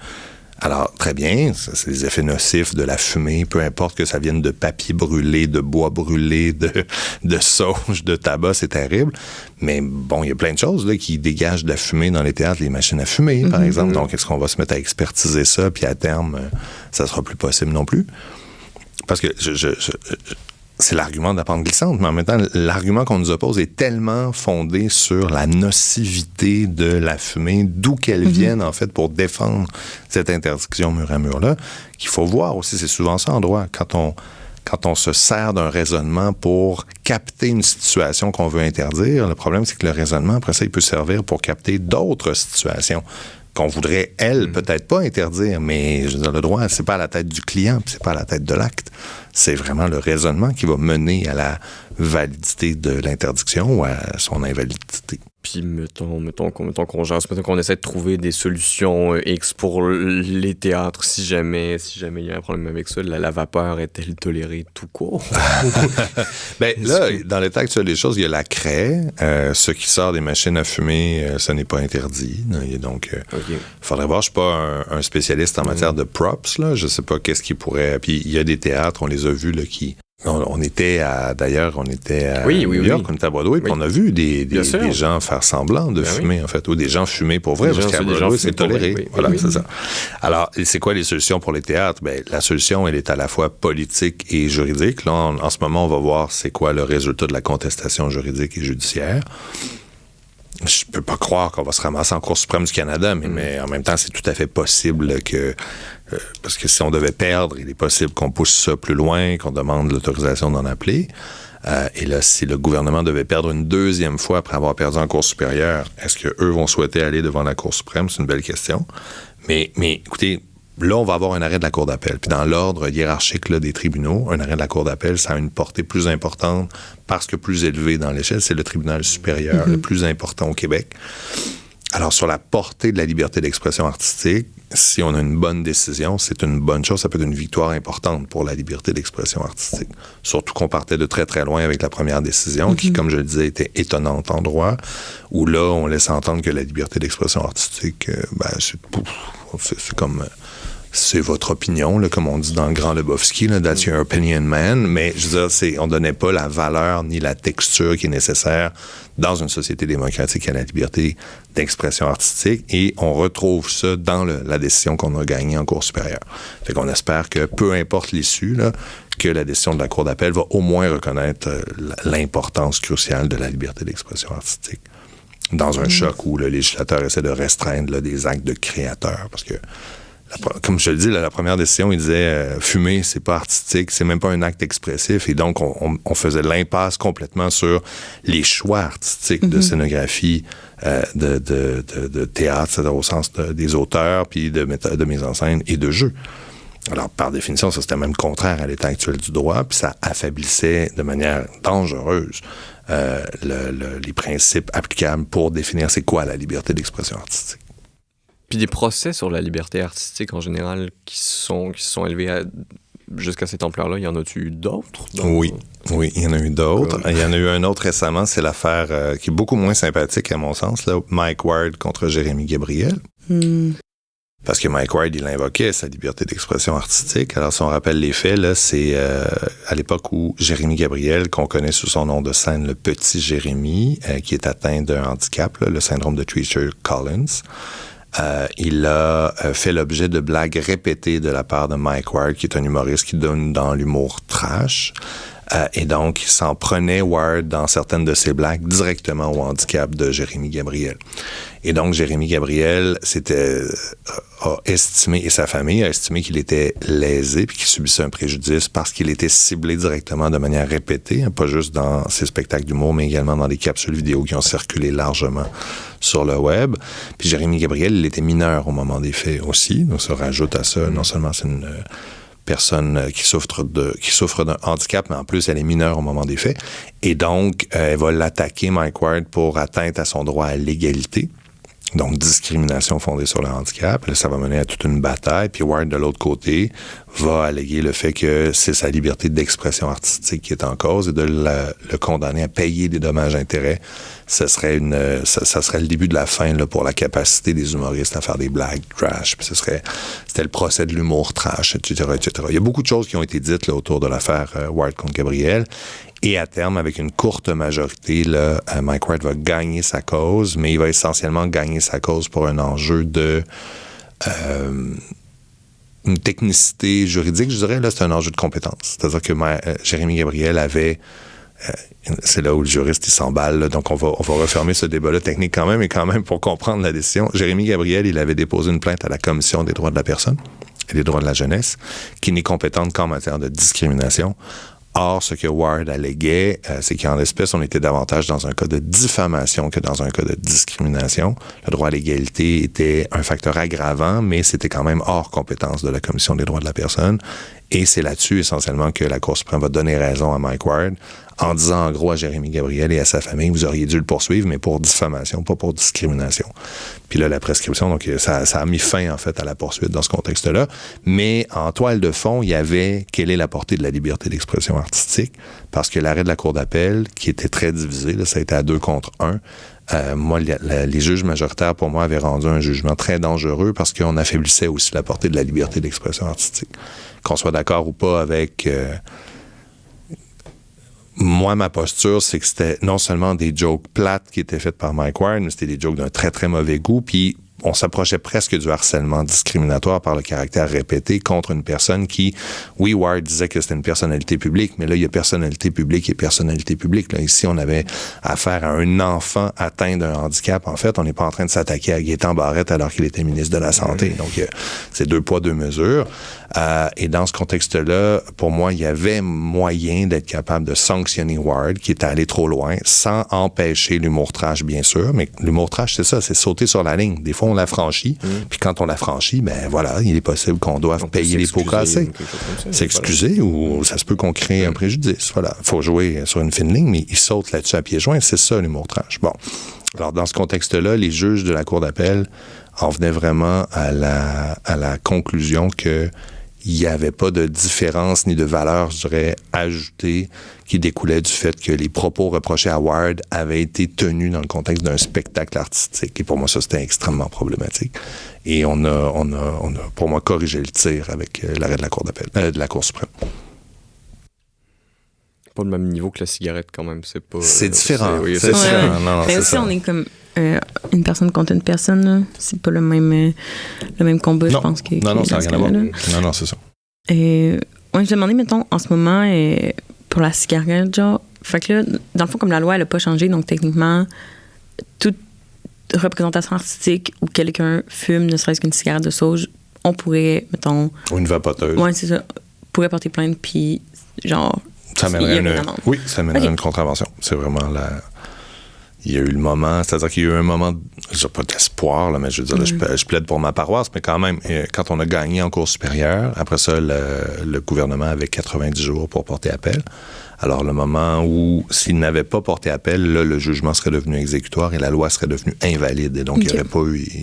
alors, très bien, c'est les effets nocifs de la fumée, peu importe que ça vienne de papier brûlé, de bois brûlé, de sauge, de tabac, c'est terrible. Mais bon, il y a plein de choses là, qui dégagent de la fumée dans les théâtres, les machines à fumer, par exemple. Donc, est-ce qu'on va se mettre à expertiser ça, puis à terme, ça sera plus possible non plus? Parce que c'est l'argument de la pente glissante, mais en même temps, l'argument qu'on nous oppose est tellement fondé sur la nocivité de la fumée, d'où qu'elle vienne, en fait, pour défendre cette interdiction mur à mur-là, qu'il faut voir aussi, c'est souvent ça en droit, quand on se sert d'un raisonnement pour capter une situation qu'on veut interdire, le problème, c'est que le raisonnement, après ça, il peut servir pour capter d'autres situations qu'on voudrait, elle, peut-être pas interdire, mais je veux dire, le droit, c'est pas à la tête du client, puis c'est pas à la tête de l'acte. C'est vraiment le raisonnement qui va mener à la validité de l'interdiction ou à son invalidité. Puis mettons qu'on jase, mettons qu'on essaie de trouver des solutions X pour les théâtres si jamais il y a un problème avec ça. La vapeur est-elle tolérée tout court? Ben là, dans l'état actuel des choses, il y a la craie. Ce qui sort des machines à fumer, ce n'est pas interdit. Donc, faudrait voir. Je suis pas un spécialiste en matière de props. Là. Je sais pas qu'est-ce qui pourrait... Puis il y a des théâtres, on les a vus, là, qui... On était à New York, on était à Broadway, puis on a vu des gens faire semblant de fumer, en fait, ou des gens fumer pour vrai, parce qu'à Broadway, c'est toléré. C'est ça. Alors, c'est quoi les solutions pour les théâtres? Ben, la solution, elle est à la fois politique et juridique. Là, en ce moment, on va voir c'est quoi le résultat de la contestation juridique et judiciaire. Je peux pas croire qu'on va se ramasser en Cour suprême du Canada, mais en même temps, c'est tout à fait possible que... parce que si on devait perdre, il est possible qu'on pousse ça plus loin, qu'on demande l'autorisation d'en appeler. Et là, si le gouvernement devait perdre une deuxième fois après avoir perdu en Cour supérieure, est-ce qu'eux vont souhaiter aller devant la Cour suprême? C'est une belle question. Mais écoutez, là, on va avoir un arrêt de la Cour d'appel. Puis dans l'ordre hiérarchique là, des tribunaux, un arrêt de la Cour d'appel, ça a une portée plus importante parce que plus élevée dans l'échelle. C'est le tribunal supérieur le plus important au Québec. Alors, sur la portée de la liberté d'expression artistique, si on a une bonne décision, c'est une bonne chose. Ça peut être une victoire importante pour la liberté d'expression artistique. Surtout qu'on partait de très, très loin avec la première décision, qui, comme je le disais, était étonnante en droit, où là, on laisse entendre que la liberté d'expression artistique, c'est comme... c'est votre opinion, là, comme on dit dans le Grand Lebowski, là, that's your opinion, man. Mais je veux dire, on donnait pas la valeur ni la texture qui est nécessaire dans une société démocratique à la liberté d'expression artistique. Et on retrouve ça dans la décision qu'on a gagnée en Cour supérieure. Fait qu'on espère que, peu importe l'issue, là, que la décision de la Cour d'appel va au moins reconnaître l'importance cruciale de la liberté d'expression artistique. Dans un choc où le législateur essaie de restreindre là, des actes de créateurs. Parce que comme je le dis, la première décision, il disait fumer, c'est pas artistique, c'est même pas un acte expressif. Et donc, on faisait l'impasse complètement sur les choix artistiques de scénographie, de théâtre, c'est-à-dire au sens des auteurs, puis de mise en scène et de jeu. Alors, par définition, ça, c'était même contraire à l'état actuel du droit, puis ça affaiblissait de manière dangereuse les principes applicables pour définir c'est quoi la liberté d'expression artistique. Puis des procès sur la liberté artistique en général qui sont élevés jusqu'à cette ampleur-là, il y en a-tu eu d'autres? Oui, il y en a eu d'autres. Il y en a eu un autre récemment, c'est l'affaire qui est beaucoup moins sympathique à mon sens, là, Mike Ward contre Jérémy Gabriel. Parce que Mike Ward, il invoquait sa liberté d'expression artistique. Alors, si on rappelle les faits, là, c'est à l'époque où Jérémy Gabriel, qu'on connaît sous son nom de scène, le petit Jérémy, qui est atteint d'un handicap, là, le syndrome de Treacher-Collins. Il a fait l'objet de blagues répétées de la part de Mike Ward, qui est un humoriste qui donne dans l'humour trash. Et donc, il s'en prenait, Ward, dans certaines de ses blagues, directement au handicap de Jérémy Gabriel. Et donc, Jérémy Gabriel a estimé, et sa famille a estimé qu'il était lésé puis qu'il subissait un préjudice parce qu'il était ciblé directement de manière répétée, hein, pas juste dans ses spectacles d'humour, mais également dans des capsules vidéo qui ont circulé largement sur le web. Puis Jérémy Gabriel, il était mineur au moment des faits aussi, donc ça rajoute à ça, non seulement c'est une personne qui souffre d'un handicap, mais en plus, elle est mineure au moment des faits. Et donc, elle va l'attaquer, Mike Ward, pour atteinte à son droit à l'égalité. Donc, discrimination fondée sur le handicap. Là, ça va mener à toute une bataille. Puis Ward, de l'autre côté, va alléguer le fait que c'est sa liberté d'expression artistique qui est en cause et de le condamner à payer des dommages-intérêts. Ça serait le début de la fin là, pour la capacité des humoristes à faire des blagues trash. Puis c'était le procès de l'humour trash, etc., etc. Il y a beaucoup de choses qui ont été dites là, autour de l'affaire Ward contre Gabriel. Et à terme, avec une courte majorité, là, Mike Ward va gagner sa cause, mais il va essentiellement gagner sa cause pour un enjeu de une technicité juridique, je dirais. Là, c'est un enjeu de compétence. C'est-à-dire que Jérémy Gabriel avait... c'est là où le juriste, il s'emballe. Là, donc, on va refermer ce débat-là technique quand même, et quand même, pour comprendre la décision. Jérémy Gabriel, il avait déposé une plainte à la Commission des droits de la personne et des droits de la jeunesse, qui n'est compétente qu'en matière de discrimination. Or, ce que Ward alléguait, c'est qu'en l'espèce, on était davantage dans un cas de diffamation que dans un cas de discrimination. Le droit à l'égalité était un facteur aggravant, mais c'était quand même hors compétence de la Commission des droits de la personne. Et c'est là-dessus, essentiellement, que la Cour suprême va donner raison à Mike Ward en disant, en gros, à Jérémy Gabriel et à sa famille, vous auriez dû le poursuivre, mais pour diffamation, pas pour discrimination. Puis là, la prescription, donc ça a mis fin, en fait, à la poursuite dans ce contexte-là. Mais en toile de fond, il y avait quelle est la portée de la liberté d'expression artistique, parce que l'arrêt de la Cour d'appel, qui était très divisé, là, ça a été à 2 contre 1, moi, les juges majoritaires, pour moi, avaient rendu un jugement très dangereux parce qu'on affaiblissait aussi la portée de la liberté d'expression artistique. Qu'on soit d'accord ou pas avec... moi, ma posture, c'est que c'était non seulement des jokes plates qui étaient faites par Mike Ward, mais c'était des jokes d'un très, très mauvais goût, puis on s'approchait presque du harcèlement discriminatoire par le caractère répété contre une personne qui, oui, Ward disait que c'était une personnalité publique, mais là, il y a personnalité publique et personnalité publique. Là, ici, on avait affaire à un enfant atteint d'un handicap. En fait, on n'est pas en train de s'attaquer à Gaétan Barrette alors qu'il était ministre de la Santé. Donc, c'est 2 poids, 2 mesures. Et dans ce contexte-là, pour moi, il y avait moyen d'être capable de sanctionner Ward, qui était allé trop loin, sans empêcher l'humour trash, bien sûr. Mais l'humour trash, c'est ça, c'est sauter sur la ligne. Des fois, on la franchit, puis quand on la franchit, ben voilà, il est possible qu'on doive payer les pots cassés. S'excuser ou ça se peut qu'on crée un préjudice. Voilà, il faut jouer sur une fine ligne, mais il saute là-dessus à pieds joints, c'est ça l'humour trash. Bon, alors dans ce contexte-là, les juges de la Cour d'appel en venaient vraiment à la conclusion que il n'y avait pas de différence ni de valeur, je dirais, ajoutée qui découlait du fait que les propos reprochés à Ward avaient été tenus dans le contexte d'un spectacle artistique. Et pour moi, ça, c'était extrêmement problématique. Et on a pour moi, corrigé le tir avec l'arrêt de la Cour d'appel, de la Cour suprême. Pas le même niveau que la cigarette, quand même. C'est pas. C'est différent. C'est différent. Non, mais aussi, on est comme une personne contre une personne. Là. C'est pas le même combat, je pense. Non, ça n'a rien à voir. Non, c'est ça. Ouais, je me demandais, mettons, en ce moment, pour la cigarette, genre, fait que là, dans le fond, comme la loi, elle n'a pas changé, donc techniquement, toute représentation artistique où quelqu'un fume, ne serait-ce qu'une cigarette de sauge, on pourrait, mettons. Ou une vapoteuse. Ouais, c'est ça. Pourrait porter plainte, puis, genre. Ça mènerait une contravention. C'est vraiment la. Il y a eu le moment, c'est-à-dire qu'il y a eu un moment, j'ai pas d'espoir, là, mais je veux dire, là, je plaide pour ma paroisse, mais quand même, quand on a gagné en cour supérieure, après ça, le gouvernement avait 90 jours pour porter appel. Alors, le moment où, s'il n'avait pas porté appel, là, le jugement serait devenu exécutoire et la loi serait devenue invalide. Et donc, il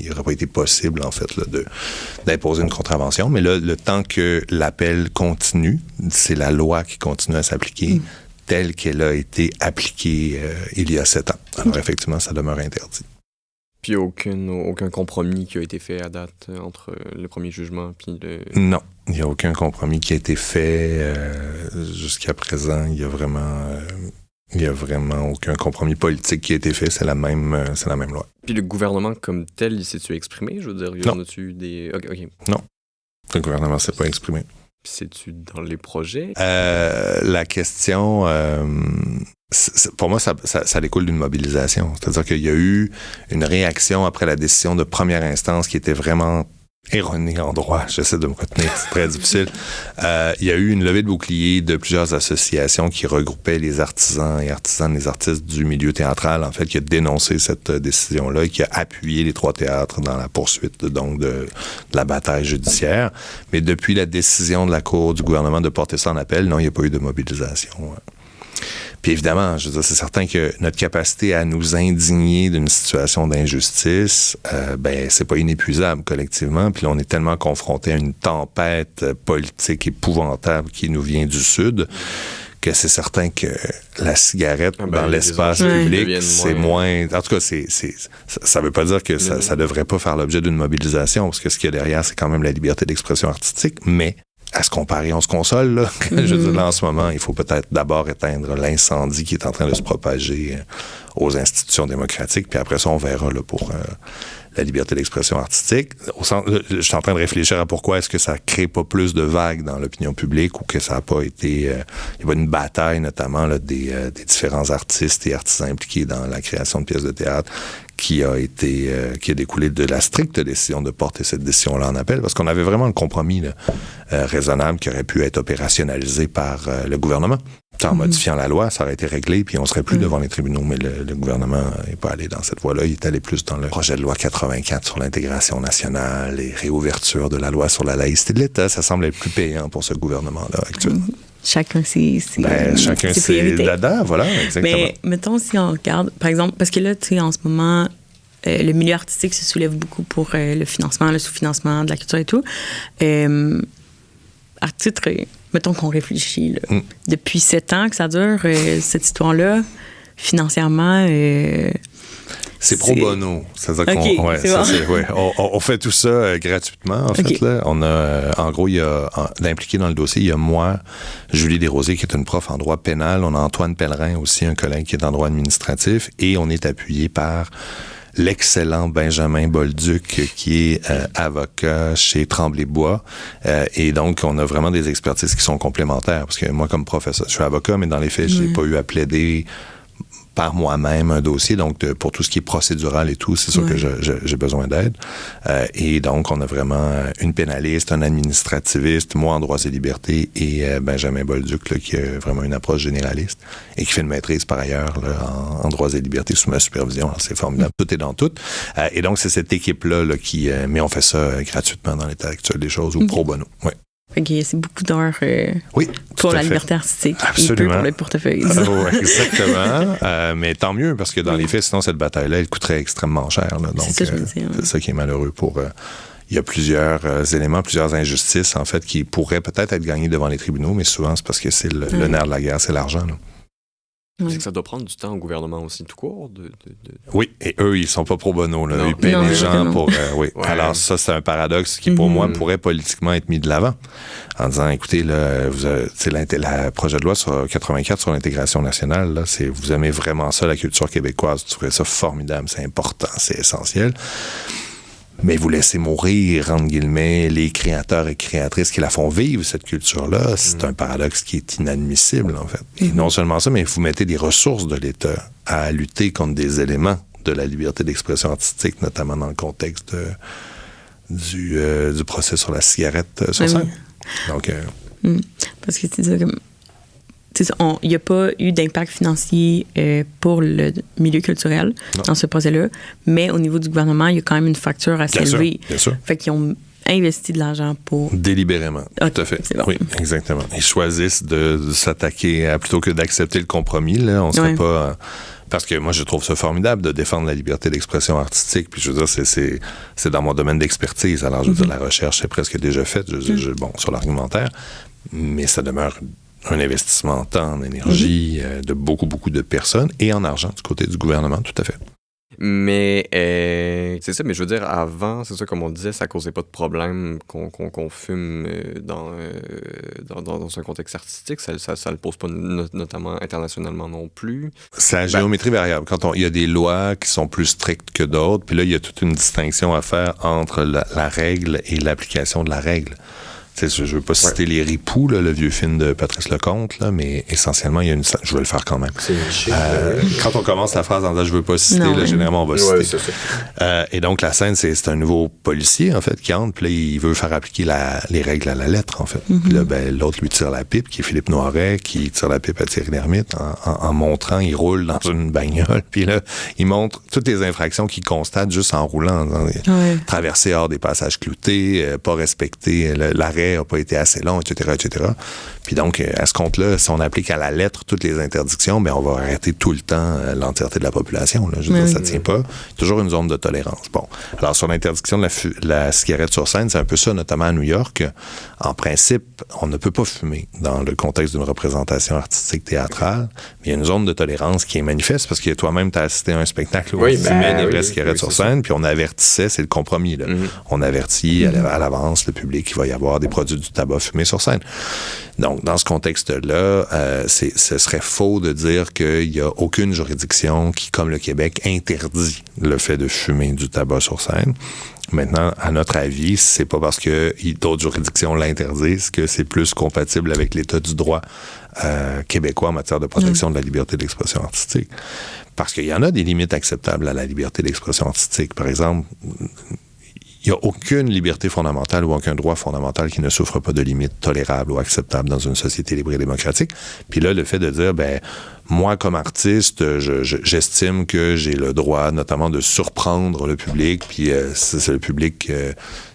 n'aurait pas été possible, en fait, là, d'imposer une contravention. Mais là, le temps que l'appel continue, c'est la loi qui continue à s'appliquer. Telle qu'elle a été appliquée il y a 7 ans. Alors, effectivement, ça demeure interdit. Puis aucun compromis qui a été fait à date entre le premier jugement puis le... Non, il n'y a aucun compromis qui a été fait jusqu'à présent. Il y a vraiment aucun compromis politique qui a été fait. C'est la même loi. Puis le gouvernement comme tel, il s'est-tu exprimé? Je veux dire, y en a-tu des... OK. Non, le gouvernement ne s'est pas exprimé. C'est-tu dans les projets? La question, pour moi, ça découle d'une mobilisation. C'est-à-dire qu'il y a eu une réaction après la décision de première instance qui était vraiment erronée en droit. J'essaie de me retenir, c'est très difficile. Il y a eu une levée de bouclier de plusieurs associations qui regroupaient les artisans et artisanes, les artistes du milieu théâtral, en fait, qui a dénoncé cette décision-là et qui a appuyé les 3 théâtres dans la poursuite, donc, de la bataille judiciaire. Mais depuis la décision de la Cour du gouvernement de porter ça en appel, non, il n'y a pas eu de mobilisation. Puis évidemment, je veux dire, c'est certain que notre capacité à nous indigner d'une situation d'injustice, c'est pas inépuisable collectivement. Puis là, on est tellement confronté à une tempête politique épouvantable qui nous vient du Sud que c'est certain que la cigarette dans l'espace public, c'est moins... En tout cas, ça veut pas dire que ça devrait pas faire l'objet d'une mobilisation, parce que ce qu'il y a derrière, c'est quand même la liberté d'expression artistique, mais... À se comparer, on se console, là. Je veux dire, là, en ce moment, il faut peut-être d'abord éteindre l'incendie qui est en train de se propager aux institutions démocratiques, puis après ça, on verra là, pour la liberté d'expression artistique. Je suis en train de réfléchir à pourquoi est-ce que ça crée pas plus de vagues dans l'opinion publique ou que ça n'a pas été... il y a pas une bataille, notamment, là, des différents artistes et artisans impliqués dans la création de pièces de théâtre qui a découlé de la stricte décision de porter cette décision-là en appel, parce qu'on avait vraiment un compromis là, raisonnable qui aurait pu être opérationnalisé par le gouvernement. En modifiant la loi, ça aurait été réglé, puis on serait plus devant les tribunaux. Mais le gouvernement n'est pas allé dans cette voie-là. Il est allé plus dans le projet de loi 84 sur l'intégration nationale et réouverture de la loi sur la laïcité de l'État. Ça semble être plus payant pour ce gouvernement-là actuellement. Chacun ses dada, voilà, exactement. Mais mettons, si on regarde, par exemple, parce que là, tu sais, en ce moment, le milieu artistique se soulève beaucoup pour le financement, le sous-financement de la culture et tout. À titre, mettons qu'on réfléchit, là, depuis 7 ans que ça dure, cette histoire-là, financièrement... c'est pro bono. C'est-à-dire on fait tout ça gratuitement, en fait. Là. On a, en gros, il y a d'impliqués dans le dossier, il y a moi, Julie Desrosiers, qui est une prof en droit pénal. On a Antoine Pellerin aussi, un collègue qui est en droit administratif. Et on est appuyé par l'excellent Benjamin Bolduc, qui est avocat chez Tremblay-Bois. Et donc, on a vraiment des expertises qui sont complémentaires. Parce que moi, comme professeur, je suis avocat, mais dans les faits, j'ai pas eu à plaider par moi-même un dossier. Donc, pour tout ce qui est procédural et tout, c'est sûr que j'ai besoin d'aide. Et donc, on a vraiment une pénaliste, un administrativiste, moi en droits et libertés, et Benjamin Bolduc, là, qui a vraiment une approche généraliste et qui fait une maîtrise par ailleurs là, en droits et libertés sous ma supervision. Alors, c'est formidable. Tout est dans tout. Et donc, c'est cette équipe-là là, qui... mais on fait ça gratuitement dans l'état actuel des choses ou pro bono. Oui. Okay, c'est beaucoup d'heures pour la liberté artistique. Absolument. Et peu pour le portefeuille. Exactement. Mais tant mieux, parce que dans les faits, sinon, cette bataille-là, elle coûterait extrêmement cher. Là. Donc, c'est ça, je me dis, c'est ça qui est malheureux pour... il y a plusieurs éléments, plusieurs injustices, en fait, qui pourraient peut-être être gagnées devant les tribunaux, mais souvent, c'est parce que c'est le nerf de la guerre, c'est l'argent. Là. C'est que ça doit prendre du temps au gouvernement aussi, tout court. Oui, et eux, ils sont pas pro bono. Là. Ils payent les gens pour... oui. Ouais. Alors ça, c'est un paradoxe qui, pour moi, pourrait politiquement être mis de l'avant. En disant, écoutez, là, le projet de loi sur 84 sur l'intégration nationale, là, vous aimez vraiment ça, la culture québécoise. Vous trouvez ça formidable, c'est important, c'est essentiel. Mais vous laissez mourir, entre guillemets, les créateurs et créatrices qui la font vivre, cette culture-là. C'est un paradoxe qui est inadmissible, en fait. Et non seulement ça, mais vous mettez des ressources de l'État à lutter contre des éléments de la liberté d'expression artistique, notamment dans le contexte du procès sur la cigarette sur scène. Donc, parce que c'est ça, comme... il n'y a pas eu d'impact financier pour le milieu culturel dans ce projet-là, mais au niveau du gouvernement, il y a quand même une facture assez élevée. Bien sûr. Fait qu'ils ont investi de l'argent pour... Délibérément, tout à fait. Bon. Oui, exactement. Ils choisissent de s'attaquer plutôt que d'accepter le compromis. Là, on ne serait pas... Parce que moi, je trouve ça formidable de défendre la liberté d'expression artistique. Puis je veux dire, c'est dans mon domaine d'expertise. Alors, je veux dire, la recherche est presque déjà faite, sur l'argumentaire, mais ça demeure un investissement en temps, en énergie de beaucoup, beaucoup de personnes et en argent du côté du gouvernement, tout à fait. Mais c'est ça, mais je veux dire, avant, c'est ça, comme on disait, ça causait pas de problème qu'on fume dans un contexte artistique. Ça le pose pas, notamment internationalement non plus. C'est à géométrie variable. Quand il y a des lois qui sont plus strictes que d'autres, puis là, il y a toute une distinction à faire entre la règle et l'application de la règle. T'sais, je ne veux pas citer Les Ripoux, là, le vieux film de Patrice Lecomte, là, mais essentiellement, il y a je vais le faire quand même. Quand on commence la phrase en disant « je ne veux pas citer », là, généralement, on va citer. C'est ça. Et donc, la scène, c'est un nouveau policier, en fait, qui entre, puis là, il veut faire appliquer les règles à la lettre, en fait. Puis là, l'autre lui tire la pipe, qui est Philippe Noiret, qui tire la pipe à Thierry Lhermitte, en montrant, il roule dans une bagnole, puis là, il montre toutes les infractions qu'il constate juste en roulant, traverser hors des passages cloutés, pas respecter l'arrêt n'a pas été assez long, etc., etc. Puis donc, à ce compte-là, si on applique à la lettre toutes les interdictions, bien, on va arrêter tout le temps l'entièreté de la population. Là. Je veux dire, ça ne tient pas. Toujours une zone de tolérance. Bon. Alors, sur l'interdiction de la cigarette sur scène, c'est un peu ça, notamment à New York. En principe, on ne peut pas fumer dans le contexte d'une représentation artistique théâtrale, mais il y a une zone de tolérance qui est manifeste parce que toi-même, tu as assisté à un spectacle où on fumait des vraies cigarettes sur scène, puis on avertissait, c'est le compromis. Là. On avertit à l'avance le public qu'il va y avoir des produits du tabac fumé sur scène. Donc, dans ce contexte-là, ce serait faux de dire qu'il n'y a aucune juridiction qui, comme le Québec, interdit le fait de fumer du tabac sur scène. Maintenant, à notre avis, c'est pas parce que d'autres juridictions l'interdisent que c'est plus compatible avec l'état du droit québécois en matière de protection de la liberté d'expression artistique. Parce qu'il y en a des limites acceptables à la liberté d'expression artistique. Par exemple, Il n'y a aucune liberté fondamentale ou aucun droit fondamental qui ne souffre pas de limites tolérables ou acceptables dans une société libre et démocratique. Puis là, le fait de dire, moi, comme artiste, j'estime que j'ai le droit, notamment, de surprendre le public, puis c'est le public,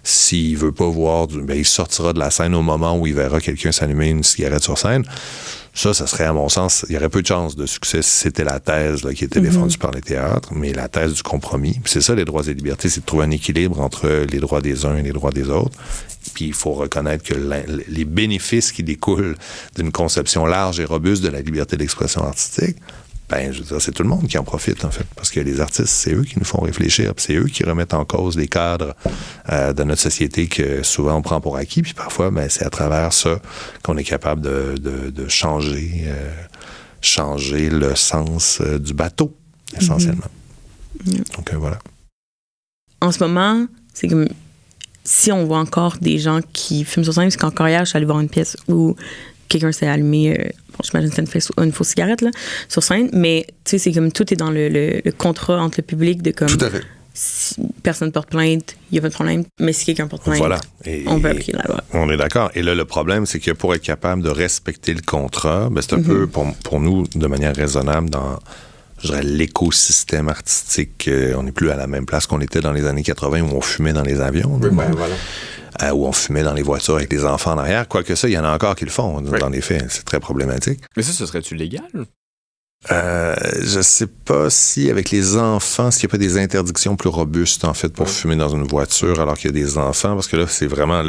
s'il veut pas voir, il sortira de la scène au moment où il verra quelqu'un s'allumer une cigarette sur scène. Ça serait, à mon sens, il y aurait peu de chances de succès si c'était la thèse là, qui était défendue par les théâtres, mais la thèse du compromis. Puis c'est ça, les droits et libertés, c'est de trouver un équilibre entre les droits des uns et les droits des autres. Puis il faut reconnaître que les bénéfices qui découlent d'une conception large et robuste de la liberté d'expression artistique, je veux dire, c'est tout le monde qui en profite, en fait. Parce que les artistes, c'est eux qui nous font réfléchir, puis c'est eux qui remettent en cause les cadres de notre société que souvent on prend pour acquis, puis parfois, c'est à travers ça qu'on est capable de changer le sens du bateau, essentiellement. Donc, voilà. En ce moment, c'est comme si on voit encore des gens qui fument sur scène, parce qu'encore hier, je suis allée voir une pièce où quelqu'un s'est allumé, j'imagine que c'est une fausse cigarette là, sur scène, mais tu sais, c'est comme tout est dans le contrat entre le public de comme. Tout à fait. Si personne porte plainte, il n'y a pas de problème, mais si quelqu'un porte plainte, voilà. On peut appliquer la loi. On est d'accord. Et là, le problème, c'est que pour être capable de respecter le contrat, c'est un peu pour nous, de manière raisonnable, dans je dirais, l'écosystème artistique, on n'est plus à la même place qu'on était dans les années 80 où on fumait dans les avions. Voilà. Où on fumait dans les voitures avec les enfants en arrière. Quoique ça, il y en a encore qui le font, dans les faits. C'est très problématique. Mais ça, ce serait-tu légal? Je sais pas si avec les enfants, s'il n'y a pas des interdictions plus robustes en fait pour fumer dans une voiture alors qu'il y a des enfants, parce que là c'est vraiment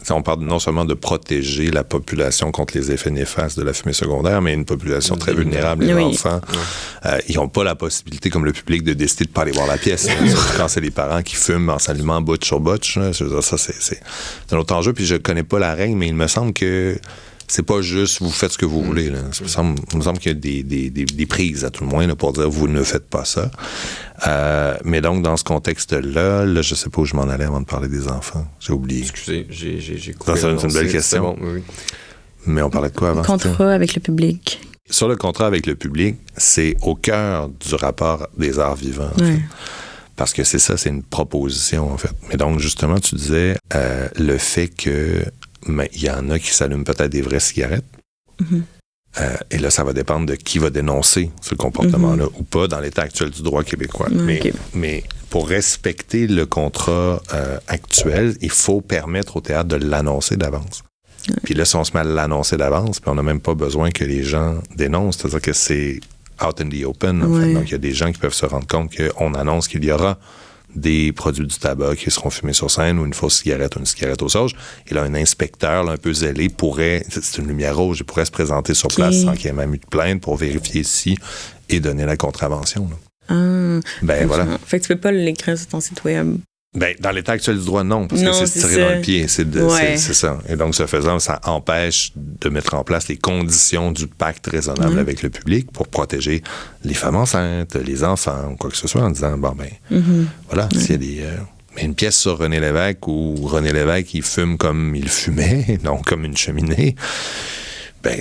on parle non seulement de protéger la population contre les effets néfastes de la fumée secondaire, mais une population très vulnérable, les enfants. Ils n'ont pas la possibilité comme le public de décider de pas aller voir la pièce. Surtout quand c'est les parents qui fument en s'allumant butch sur butch. Ça c'est un autre enjeu. Puis je connais pas la règle, mais il me semble que c'est pas juste vous faites ce que vous voulez. Là. Il me semble qu'il y a des prises, à tout le moins, là, pour dire vous ne faites pas ça. Mais donc, dans ce contexte-là, je sais pas où je m'en allais avant de parler des enfants. J'ai oublié. Excusez, j'ai coupé. C'est une belle question. Bon, oui. Mais on parlait de quoi avant? Contrat avec le public. Sur le contrat avec le public, c'est au cœur du rapport des arts vivants. En fait. Parce que c'est ça, c'est une proposition, en fait. Mais donc, justement, tu disais le fait que il y en a qui s'allument peut-être des vraies cigarettes. Et là, ça va dépendre de qui va dénoncer ce comportement-là ou pas dans l'état actuel du droit québécois. Mais pour respecter le contrat actuel, il faut permettre au théâtre de l'annoncer d'avance. Puis là, si on se met à l'annoncer d'avance, puis on n'a même pas besoin que les gens dénoncent, c'est-à-dire que c'est out in the open. En fait. Donc, il y a des gens qui peuvent se rendre compte qu'on annonce qu'il y aura des produits du tabac qui seront fumés sur scène ou une fausse cigarette ou une cigarette au sauge. Et là, un inspecteur là, un peu zélé pourrait, c'est une lumière rouge, il pourrait se présenter sur place sans qu'il y ait même eu de plainte pour vérifier si et donner la contravention. Là. Voilà. Fait que tu peux pas l'écrire sur ton site web. Dans l'état actuel du droit, non, parce que c'est se tirer dans le pied. C'est ça. Et donc, ce faisant, ça empêche de mettre en place les conditions du pacte raisonnable avec le public pour protéger les femmes enceintes, les enfants, ou quoi que ce soit, en disant, voilà, s'il y a une pièce sur René Lévesque où René Lévesque, il fume comme il fumait, donc comme une cheminée,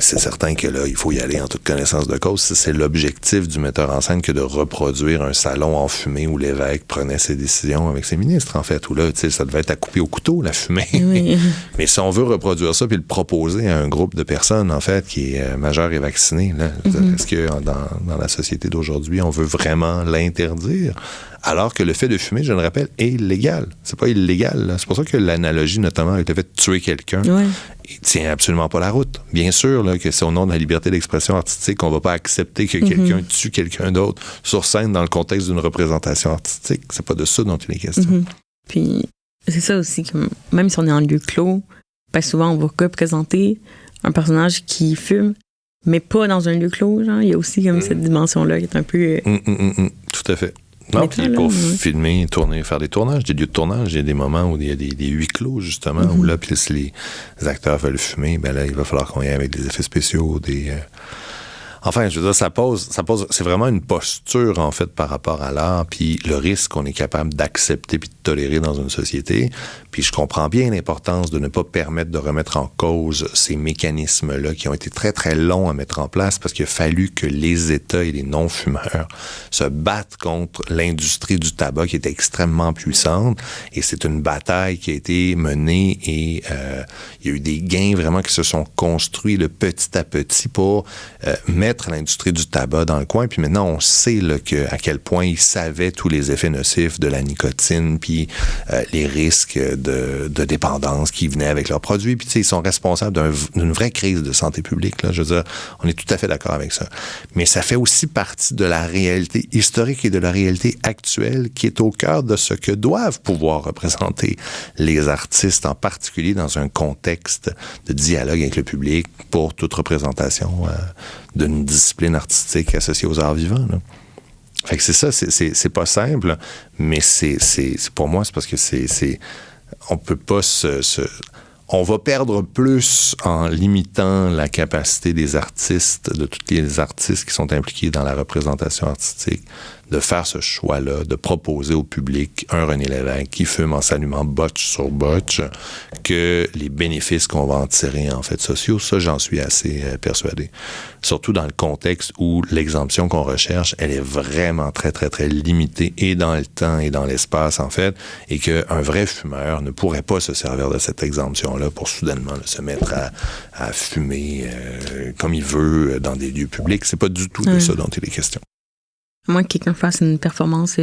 c'est certain que là, il faut y aller en toute connaissance de cause. C'est l'objectif du metteur en scène que de reproduire un salon enfumé où l'évêque prenait ses décisions avec ses ministres, en fait, où là, ça devait être à couper au couteau, la fumée. Oui. Mais si on veut reproduire ça puis le proposer à un groupe de personnes, en fait, qui est majeur et vacciné, là, est-ce que dans la société d'aujourd'hui, on veut vraiment l'interdire? Alors que le fait de fumer, je le rappelle, est légal. C'est pas illégal. Là. C'est pour ça que l'analogie, notamment, avec le fait de tuer quelqu'un, il tient absolument pas la route. Bien sûr là, que c'est au nom de la liberté d'expression artistique qu'on va pas accepter que quelqu'un tue quelqu'un d'autre sur scène dans le contexte d'une représentation artistique. C'est pas de ça dont il est question. Puis, c'est ça aussi, que même si on est en lieu clos, souvent, on va représenter un personnage qui fume, mais pas dans un lieu clos. Genre. Il y a aussi comme cette dimension-là qui est un peu... Tout à fait. Non, puis pour filmer, tourner, faire des tournages, des lieux de tournage, il y a des moments où il y a des huis clos, justement, où là, puis si les acteurs veulent fumer, là, il va falloir qu'on y aille avec des effets spéciaux, Enfin, je veux dire, ça pose, c'est vraiment une posture, en fait, par rapport à l'art, puis le risque qu'on est capable d'accepter puis de tolérer dans une société. Puis je comprends bien l'importance de ne pas permettre de remettre en cause ces mécanismes-là qui ont été très, très longs à mettre en place parce qu'il a fallu que les États et les non-fumeurs se battent contre l'industrie du tabac qui était extrêmement puissante. Et c'est une bataille qui a été menée et il y a eu des gains vraiment qui se sont construits de petit à petit pour mettre l'industrie du tabac dans le coin. Puis maintenant, on sait là, à quel point ils savaient tous les effets nocifs de la nicotine, puis les risques de dépendance qui venaient avec leurs produits. Puis tu sais, ils sont responsables d'une vraie crise de santé publique. Là. Je veux dire, on est tout à fait d'accord avec ça. Mais ça fait aussi partie de la réalité historique et de la réalité actuelle qui est au cœur de ce que doivent pouvoir représenter les artistes, en particulier dans un contexte de dialogue avec le public pour toute représentation d'une discipline artistique associée aux arts vivants. Là. Fait que c'est ça, c'est pas simple, mais c'est pour moi, c'est parce que on peut pas on va perdre plus en limitant la capacité des artistes, de tous les artistes qui sont impliqués dans la représentation artistique, de faire ce choix-là, de proposer au public un René Lévesque qui fume en s'allumant botch sur botch, que les bénéfices qu'on va en tirer, en fait, sociaux, ça, j'en suis assez persuadé. Surtout dans le contexte où l'exemption qu'on recherche, elle est vraiment très, très, très limitée et dans le temps et dans l'espace, en fait, et qu'un vrai fumeur ne pourrait pas se servir de cette exemption-là pour soudainement là, se mettre à fumer comme il veut dans des lieux publics. C'est pas du tout de ça dont il est question. À moins que quelqu'un fasse une performance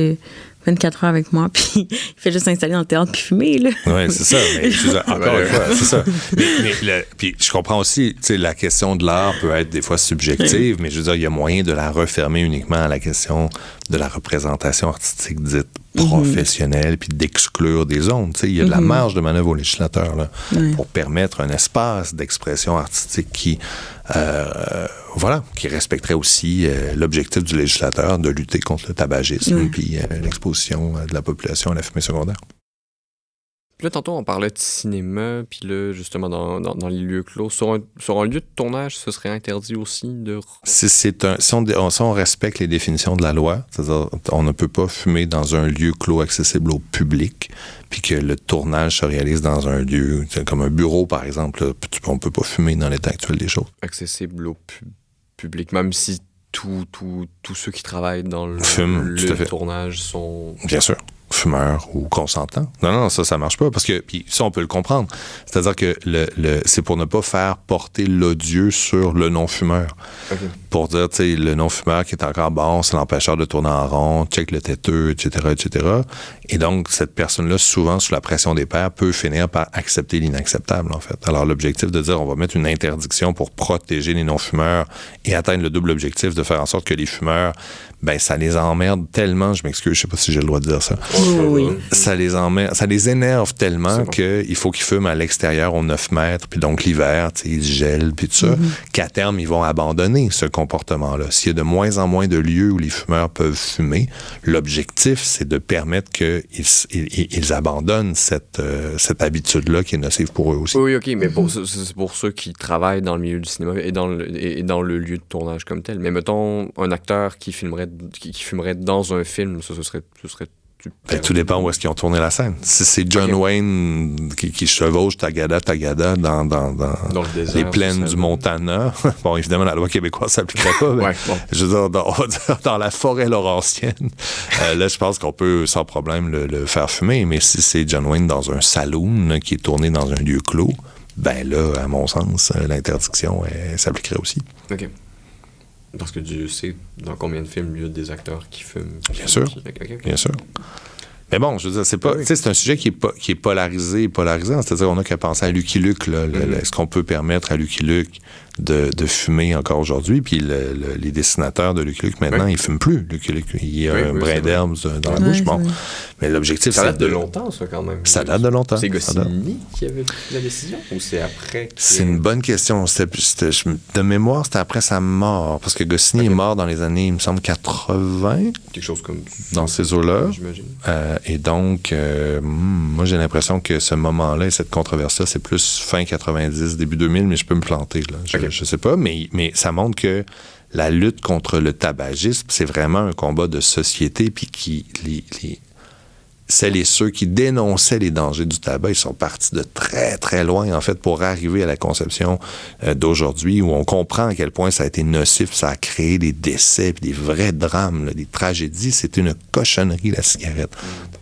24 heures avec moi, puis il fait juste s'installer dans le théâtre puis fumer, là. Oui, c'est ça. Mais encore une fois, c'est ça. Puis je comprends aussi, tu sais, la question de l'art peut être des fois subjective, mais je veux dire, il y a moyen de la refermer uniquement à la question de la représentation artistique dite professionnelle, puis d'exclure des zones. Tu sais, il y a de la marge de manœuvre au législateur, là, pour permettre un espace d'expression artistique qui respecterait aussi l'objectif du législateur de lutter contre le tabagisme puis l'exposition de la population à la fumée secondaire. Puis là, tantôt, on parlait de cinéma, puis là, justement, dans les lieux clos. Sur un lieu de tournage, ce serait interdit aussi de... Si on respecte les définitions de la loi, c'est-à-dire on ne peut pas fumer dans un lieu clos accessible au public, puis que le tournage se réalise dans un lieu, comme un bureau, par exemple, là, on ne peut pas fumer dans l'état actuel des choses. Accessible au public, même si tous ceux qui travaillent dans le tournage sont... Bien sûr. Fumeur ou consentant. Non, ça marche pas, parce que, puis ça, on peut le comprendre. C'est-à-dire que c'est pour ne pas faire porter l'odieux sur le non-fumeur. Okay. Pour dire, tu sais, le non-fumeur qui est encore bon, c'est l'empêcheur de tourner en rond, check le têteux, etc., etc. Et donc, cette personne-là, souvent, sous la pression des pairs, peut finir par accepter l'inacceptable, en fait. Alors, l'objectif de dire, on va mettre une interdiction pour protéger les non-fumeurs et atteindre le double objectif de faire en sorte que les fumeurs, ben, ça les emmerde tellement, je m'excuse, je sais pas si j'ai le droit de dire ça. Oui. Ça les emmerde, ça les énerve tellement qu'il faut qu'ils fument à l'extérieur aux 9 mètres, puis donc l'hiver, tu sais, ils gèlent, puis tout ça, qu'à terme, ils vont abandonner ce comportement-là. S'il y a de moins en moins de lieux où les fumeurs peuvent fumer, l'objectif, c'est de permettre qu'ils abandonnent cette habitude-là qui est nocive pour eux aussi. Oui, OK, mais c'est pour ceux qui travaillent dans le milieu du cinéma et dans le lieu de tournage comme tel. Mais mettons, un acteur qui fumerait dans un film, ce serait ben, tout dépend où est-ce qu'ils ont tourné la scène. Si c'est John Wayne qui chevauche Tagada dans les plaines du Montana, bon, évidemment, la loi québécoise ne s'appliquerait pas, mais je veux dire, on va dire dans la forêt laurentienne, là, je pense qu'on peut sans problème le faire fumer, mais si c'est John Wayne dans un saloon qui est tourné dans un lieu clos, ben là, à mon sens, l'interdiction s'appliquerait aussi. OK. Parce que Dieu sait dans combien de films il y a des acteurs qui fument. Bien sûr. Bien sûr. Mais bon, je veux dire, c'est un sujet qui est polarisé, c'est-à-dire on n'a qu'à penser à Lucky Luke. Est-ce qu'on peut permettre à Lucky Luke de fumer encore aujourd'hui? Puis les dessinateurs de Lucky Luke, maintenant, ils ne fument plus. Lucky Luke, il y a un brin d'herbe dans la bouche. Bon. Mais l'objectif, ça date de longtemps, ça, quand même. Ça date de longtemps. C'est Goscinny qui avait pris la décision ou c'est après? C'est une bonne question. De mémoire, c'était après sa mort. Parce que Goscinny est mort dans les années, il me semble, 80. Quelque chose comme... Dans ces eaux-là. J'imagine. Et donc, moi, j'ai l'impression que ce moment-là et cette controverse-là, c'est plus fin 90, début 2000, mais je peux me planter, là. Je sais pas, mais ça montre que la lutte contre le tabagisme, c'est vraiment un combat de société, puis celles et ceux qui dénonçaient les dangers du tabac, ils sont partis de très, très loin, en fait, pour arriver à la conception d'aujourd'hui, où on comprend à quel point ça a été nocif, ça a créé des décès, puis des vrais drames, là, des tragédies. C'est une cochonnerie, la cigarette.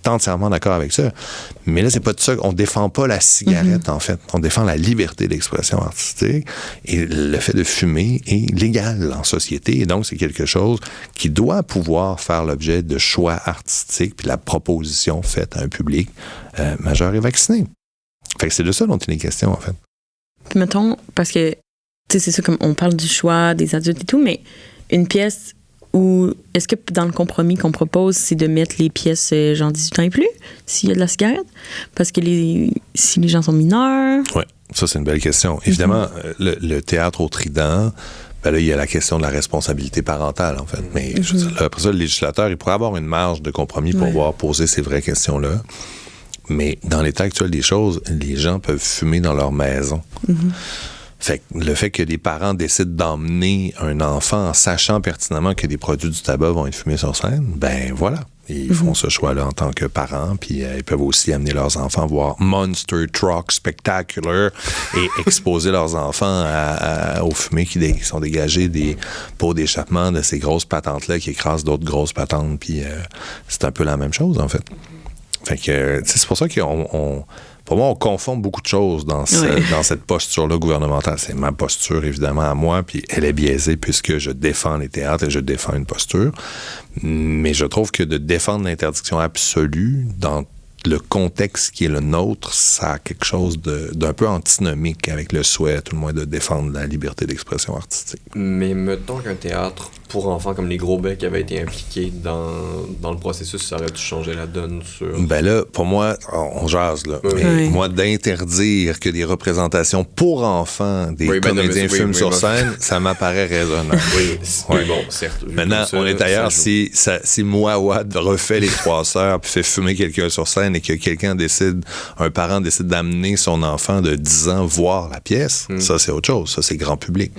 Je suis entièrement d'accord avec ça. Mais là, c'est pas de ça. On défend pas la cigarette, en fait. On défend la liberté d'expression artistique. Et le fait de fumer est légal en société. Et donc, c'est quelque chose qui doit pouvoir faire l'objet de choix artistiques, puis la proposition faite à un public majeur et vacciné. Fait que c'est de ça dont il est question, en fait. Puis mettons, parce que, tu sais, c'est ça, comme on parle du choix des adultes et tout, mais une pièce où, est-ce que dans le compromis qu'on propose, c'est de mettre les pièces genre 18 ans et plus, s'il y a de la cigarette? Parce que si les gens sont mineurs... Oui, ça, c'est une belle question. Évidemment, le théâtre au Trident... Ben là, il y a la question de la responsabilité parentale, en fait. Mais je veux dire, là, après ça, le législateur, il pourrait avoir une marge de compromis pour pouvoir poser ces vraies questions-là. Mais dans l'état actuel des choses, les gens peuvent fumer dans leur maison. Fait que le fait que des parents décident d'emmener un enfant en sachant pertinemment que des produits du tabac vont être fumés sur scène, ben voilà. Ils font ce choix-là en tant que parents, puis ils peuvent aussi amener leurs enfants voir Monster Truck Spectacular et exposer leurs enfants aux fumées qui sont dégagées des pots d'échappement de ces grosses patentes-là qui écrasent d'autres grosses patentes, puis c'est un peu la même chose, en fait. Fait que c'est pour ça pour moi, on confond beaucoup de choses dans cette posture-là gouvernementale. C'est ma posture, évidemment, à moi, puis elle est biaisée puisque je défends les théâtres et je défends une posture. Mais je trouve que de défendre l'interdiction absolue dans le contexte qui est le nôtre, ça a quelque chose d'un peu antinomique avec le souhait, tout le moins, de défendre la liberté d'expression artistique. Mais mettons qu'un théâtre pour enfants comme les Gros Becs avait été impliqué dans le processus, ça aurait-tu changé la donne sur... Ben là, pour moi, on jase, là. Mais moi, d'interdire que des représentations pour enfants des comédiens fument sur scène, ça m'apparaît raisonnable. Oui, bon, certes. Maintenant, on est ailleurs. Si Mouawad refait Les Trois Sœurs puis fait fumer quelqu'un sur scène et que un parent décide d'amener son enfant de 10 ans voir la pièce, ça, c'est autre chose. Ça, c'est grand public.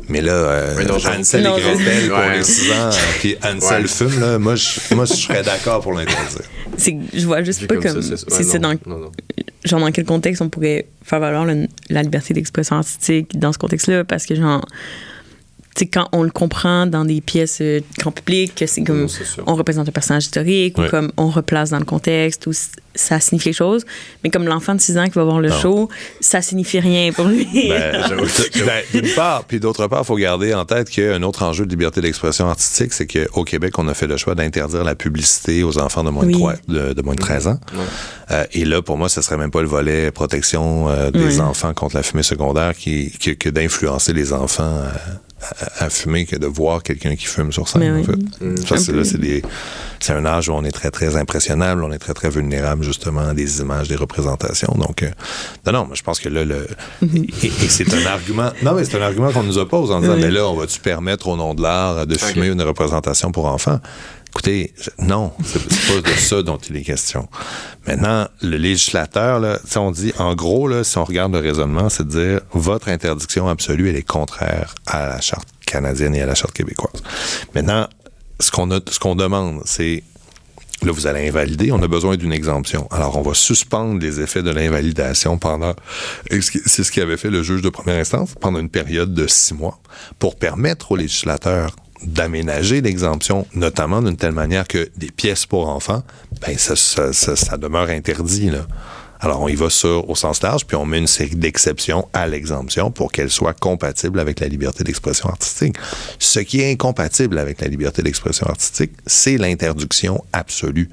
Mais là, Hansel et Gretel pour les 6 ans, puis Hansel fume, là, moi, je serais d'accord pour l'interdire. Je vois juste pas comme... Genre, dans quel contexte on pourrait faire valoir la liberté d'expression artistique dans ce contexte-là, parce que, genre... T'sais, quand on le comprend dans des pièces grand public, que c'est comme on représente un personnage historique, ou comme on replace dans le contexte, ou ça signifie quelque chose. Mais comme l'enfant de 6 ans qui va voir le show, ça signifie rien pour lui. D'une part, puis d'autre part, il faut garder en tête qu'un autre enjeu de liberté d'expression artistique, c'est qu'au Québec, on a fait le choix d'interdire la publicité aux enfants de moins de 13 ans. Et là, pour moi, ce serait même pas le volet protection des enfants contre la fumée secondaire que d'influencer les enfants à fumer que de voir quelqu'un qui fume sur scène, en fait. C'est un âge où on est très, très impressionnable, on est très, très vulnérable, justement, à des images, des représentations. Donc, non, je pense que là, et c'est un argument... Non, mais c'est un argument qu'on nous oppose en disant, mais là, on va-tu permettre, au nom de l'art, de fumer une représentation pour enfants? Écoutez, non, c'est pas de ça dont il est question. Maintenant, le législateur, là, on dit, en gros, là, si on regarde le raisonnement, c'est de dire, votre interdiction absolue, elle est contraire à la Charte canadienne et à la Charte québécoise. Maintenant, ce qu'on demande, c'est, là, vous allez invalider, on a besoin d'une exemption. Alors, on va suspendre les effets de l'invalidation c'est ce qu'avait fait le juge de première instance, pendant une période de 6 mois, pour permettre aux législateurs d'aménager l'exemption, notamment d'une telle manière que des pièces pour enfants, ben ça demeure interdit, là. Alors, on y va au sens large, puis on met une série d'exceptions à l'exemption pour qu'elle soit compatible avec la liberté d'expression artistique. Ce qui est incompatible avec la liberté d'expression artistique, c'est l'interdiction absolue,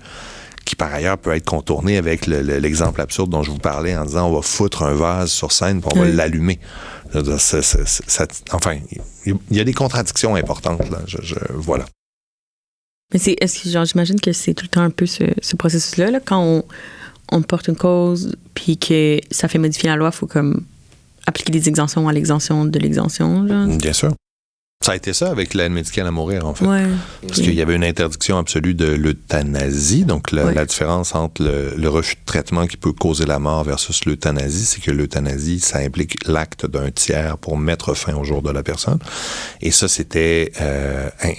qui par ailleurs peut être contournée avec l'exemple absurde dont je vous parlais en disant on va foutre un vase sur scène puis on va l'allumer. Enfin, il y a des contradictions importantes, là. Voilà. Mais est-ce que, genre, j'imagine que c'est tout le temps un peu ce processus-là, là, quand on porte une cause puis que ça fait modifier la loi, il faut comme appliquer des exemptions à l'exemption de l'exemption, genre. Bien sûr. Ça a été ça avec l'aide médicale à mourir, en fait. Ouais. Parce qu'il y avait une interdiction absolue de l'euthanasie. Donc, la différence entre le refus de traitement qui peut causer la mort versus l'euthanasie, c'est que l'euthanasie, ça implique l'acte d'un tiers pour mettre fin au jour de la personne. Et ça, c'était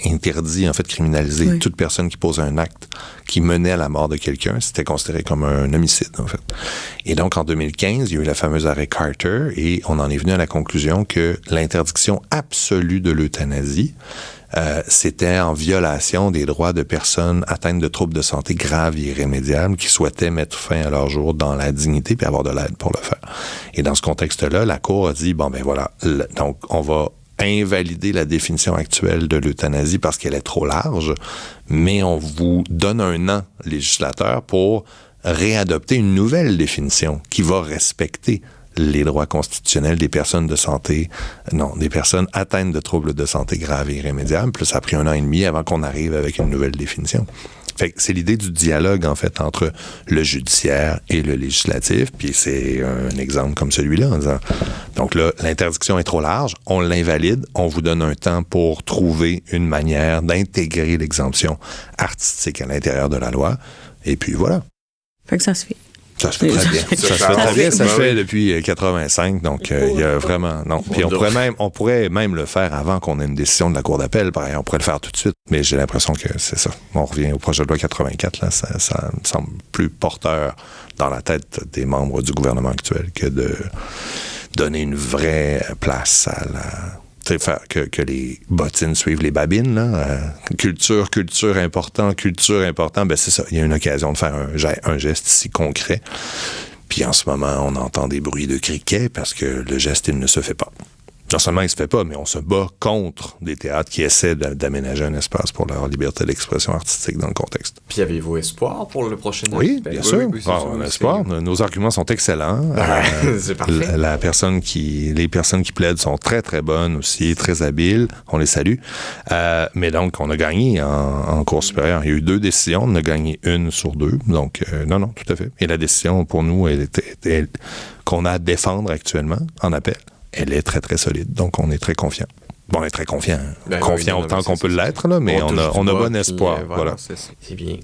interdit, en fait, criminalisé. Oui. Toute personne qui pose un acte qui menait à la mort de quelqu'un, c'était considéré comme un homicide, en fait. Et donc, en 2015, il y a eu la fameuse arrêt Carter et on en est venu à la conclusion que l'interdiction absolue de l'euthanasie, c'était en violation des droits de personnes atteintes de troubles de santé graves et irrémédiables qui souhaitaient mettre fin à leur jour dans la dignité puis avoir de l'aide pour le faire. Et dans ce contexte-là, la Cour a dit, bon, ben voilà, donc on va invalider la définition actuelle de l'euthanasie parce qu'elle est trop large, mais on vous donne un an, législateur, pour réadopter une nouvelle définition qui va respecter les droits constitutionnels des personnes de santé, des personnes atteintes de troubles de santé graves et irrémédiables. Puis ça a pris 1 an et demi avant qu'on arrive avec une nouvelle définition. Fait que c'est l'idée du dialogue, en fait, entre le judiciaire et le législatif. Puis c'est un exemple comme celui-là, en disant, donc là, l'interdiction est trop large, on l'invalide, on vous donne un temps pour trouver une manière d'intégrer l'exemption artistique à l'intérieur de la loi. Et puis voilà. Fait que ça se fait. Ça se fait très bien. Ça se fait très bien. Ça se fait depuis 85. Donc, il y a vraiment... Non. Puis on pourrait même le faire avant qu'on ait une décision de la Cour d'appel. Pareil, on pourrait le faire tout de suite. Mais j'ai l'impression que c'est ça. On revient au projet de loi 84. Là, ça me semble plus porteur dans la tête des membres du gouvernement actuel que de donner une vraie place à la... Faire que les bottines suivent les babines, là. Culture important, ben c'est ça. Il y a une occasion de faire un geste si concret. Puis en ce moment, on entend des bruits de criquets parce que le geste, il ne se fait pas. Non seulement il se fait pas, mais on se bat contre des théâtres qui essaient d'aménager un espace pour leur liberté d'expression artistique dans le contexte. Puis avez-vous espoir pour le prochain acte? Oui, bien sûr. Oui, on a espoir. Nos arguments sont excellents. C'est parfait. Les personnes qui plaident sont très, très bonnes aussi, très habiles. On les salue. Mais donc, on a gagné en Cour supérieure. Il y a eu 2 décisions. On a gagné 1 sur 2. Donc, non, tout à fait. Et la décision, pour nous, qu'on a à défendre actuellement en appel, elle est très, très solide. Donc, on est très confiant. Bon, on est très confiant. Confiant autant qu'on peut l'être, là, mais on a bon espoir. Voilà. C'est bien.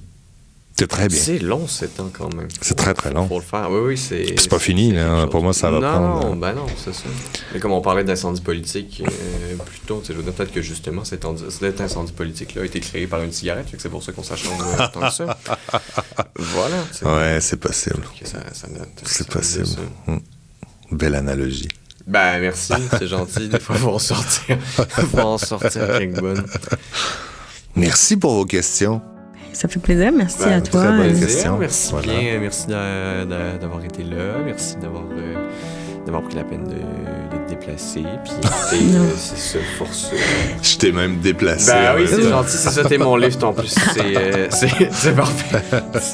C'est très bien. C'est long, 7 ans, quand même. C'est très, très long. Faut le faire. Oui, c'est pas fini, là. Pour moi, ça va prendre... Non, c'est ça. Mais comme on parlait d'incendie politique plus tôt, je veux dire peut-être que justement, cet incendie politique-là a été créé par une cigarette, c'est pour ça qu'on s'acharne tant que ça. Voilà. Ouais, c'est possible. C'est possible. Belle analogie. Ben, merci, c'est gentil. Des fois, il faut en sortir quelques bonnes. Merci pour vos questions. Ça fait plaisir. Merci à toi. Très bonne question. Merci bien. Merci d'avoir été là. Merci d'avoir pris la peine de te déplacer. Puis, c'est ça, force. Je t'ai même déplacé. Ben oui, c'est gentil. C'est ça, t'es mon lift en plus. C'est parfait.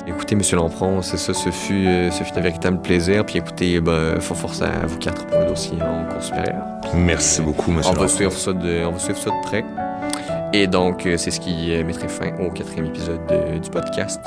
Écoutez, M. Lampron, c'est ça, ce fut un véritable plaisir. Puis écoutez, force à vous 4 pour le dossier en Cour supérieure. Merci beaucoup, M. Lampron. On va suivre ça de près. Et donc, c'est ce qui mettrait fin au 4e épisode du podcast.